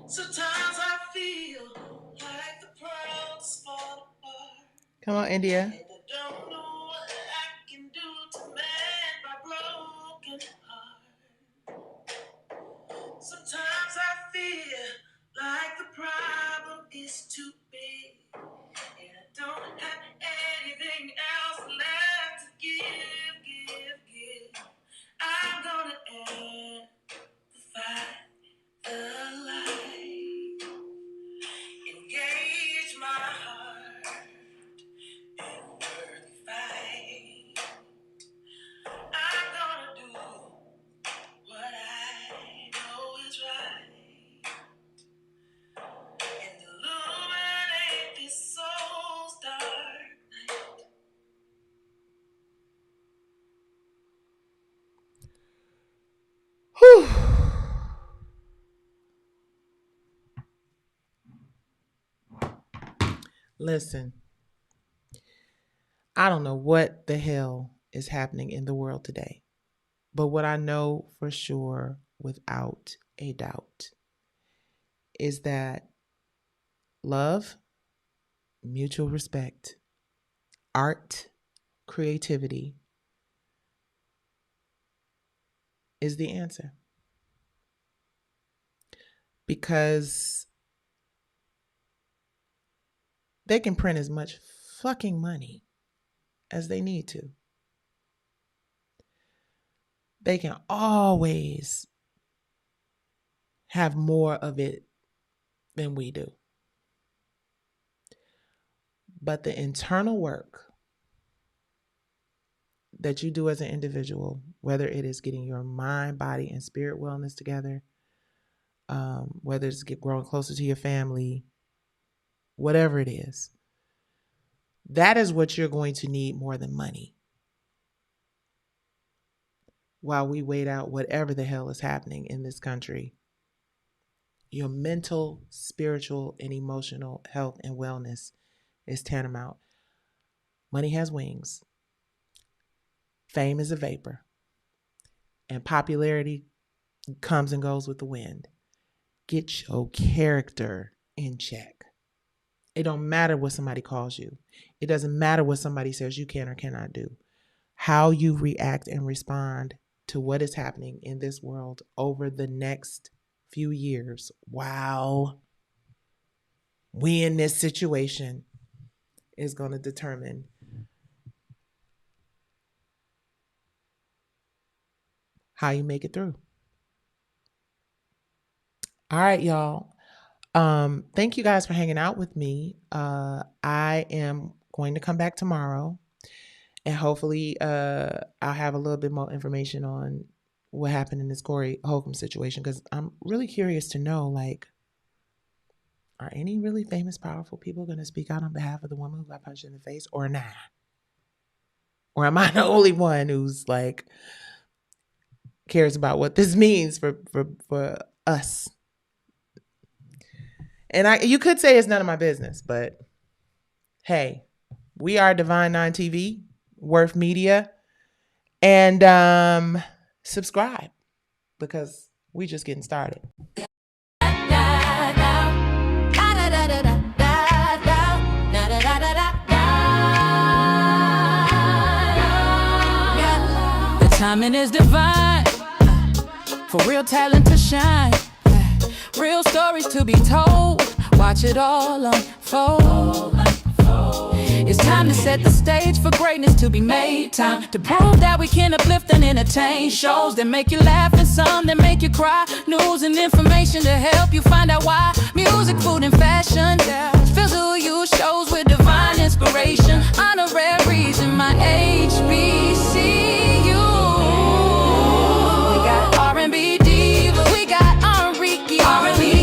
Sometimes I feel like the pearls fall apart. Come on, India. And I don't know what I can do to mend my broken heart. Sometimes I feel like the problem is too big, and I don't have anything else left to give. I'm gonna amplify the light, engage my heart in a worthy fight. I'm gonna do what I know is right, and illuminate this soul's dark night. Whew. Listen, I don't know what the hell is happening in the world today, but what I know for sure, without a doubt, is that love, mutual respect, art, creativity is the answer. Because they can print as much fucking money as they need to. They can always have more of it than we do. But the internal work that you do as an individual, whether it is getting your mind, body, and spirit wellness together, whether it's growing closer to your family, whatever it is, that is what you're going to need more than money. While we wait out whatever the hell is happening in this country, your mental, spiritual, and emotional health and wellness is tantamount. Money has wings. Fame is a vapor. And popularity comes and goes with the wind. Get your character in check. It don't matter what somebody calls you. It doesn't matter what somebody says you can or cannot do. How you react and respond to what is happening in this world over the next few years while we in this situation is going to determine how you make it through. All right, y'all. Thank you guys for hanging out with me. I am going to come back tomorrow, and hopefully I'll have a little bit more information on what happened in this Corey Holcomb situation, because I'm really curious to know, like, are any really famous, powerful people going to speak out on behalf of the woman who got punched in the face, or not? Or am I the only one who's like cares about what this means for us? And you could say it's none of my business, but hey, we are Divine 9 TV, Worth Media, and subscribe because we just getting started.
The timing is divine for real talent to shine, real stories to be told. Watch it all unfold. It's time to set the stage for greatness to be made. Time to prove that we can uplift and entertain. Shows that make you laugh and some that make you cry. News and information to help you find out why. Music, food, and fashion. Fizzle shows with divine inspiration. Honoraries in my HBCU. We got R&B divas. We got R&B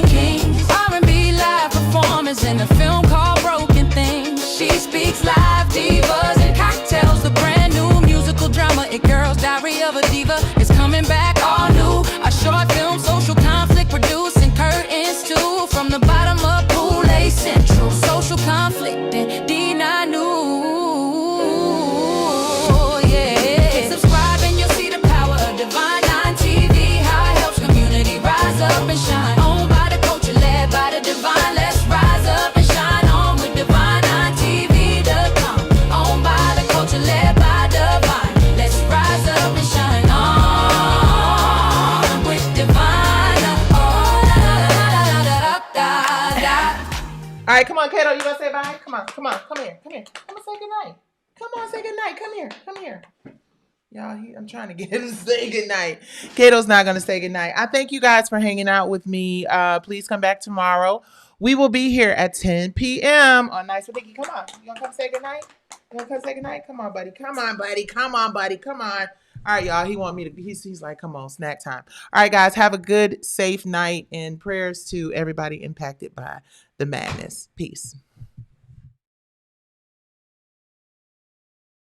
kings. R&B live performers in a film called Broken Things. She speaks live, divas and cocktails. The brand new musical drama, It Girls Diary of a Diva, is coming back all new. A short film, social conflict, producing curtains too. From the bottom of Pool A Central, social conflict and D9 News. Yeah, subscribe and you'll see the power of Divine 9 TV. How it helps community rise up and shine. Owned by the culture, led by the divine. Let's rise up and shine on with Divine 9 TV.com. Owned by the culture, led by divine. Let's rise up and shine on with Divine.
All right, come on, Kato, you gonna say bye? Come on, come here. Come on, say goodnight. Come on, say goodnight. Come here. Y'all, I'm trying to get him to say goodnight. Kato's not gonna say goodnight. I thank you guys for hanging out with me. Please come back tomorrow. We will be here at 10 p.m. on Nights with Nikki. Come on, you gonna come say goodnight? You gonna come say goodnight? Come on, buddy. Come on. All right, y'all. He want me to. He's like, come on, snack time. All right, guys. Have a good, safe night, and prayers to everybody impacted by the madness. Peace.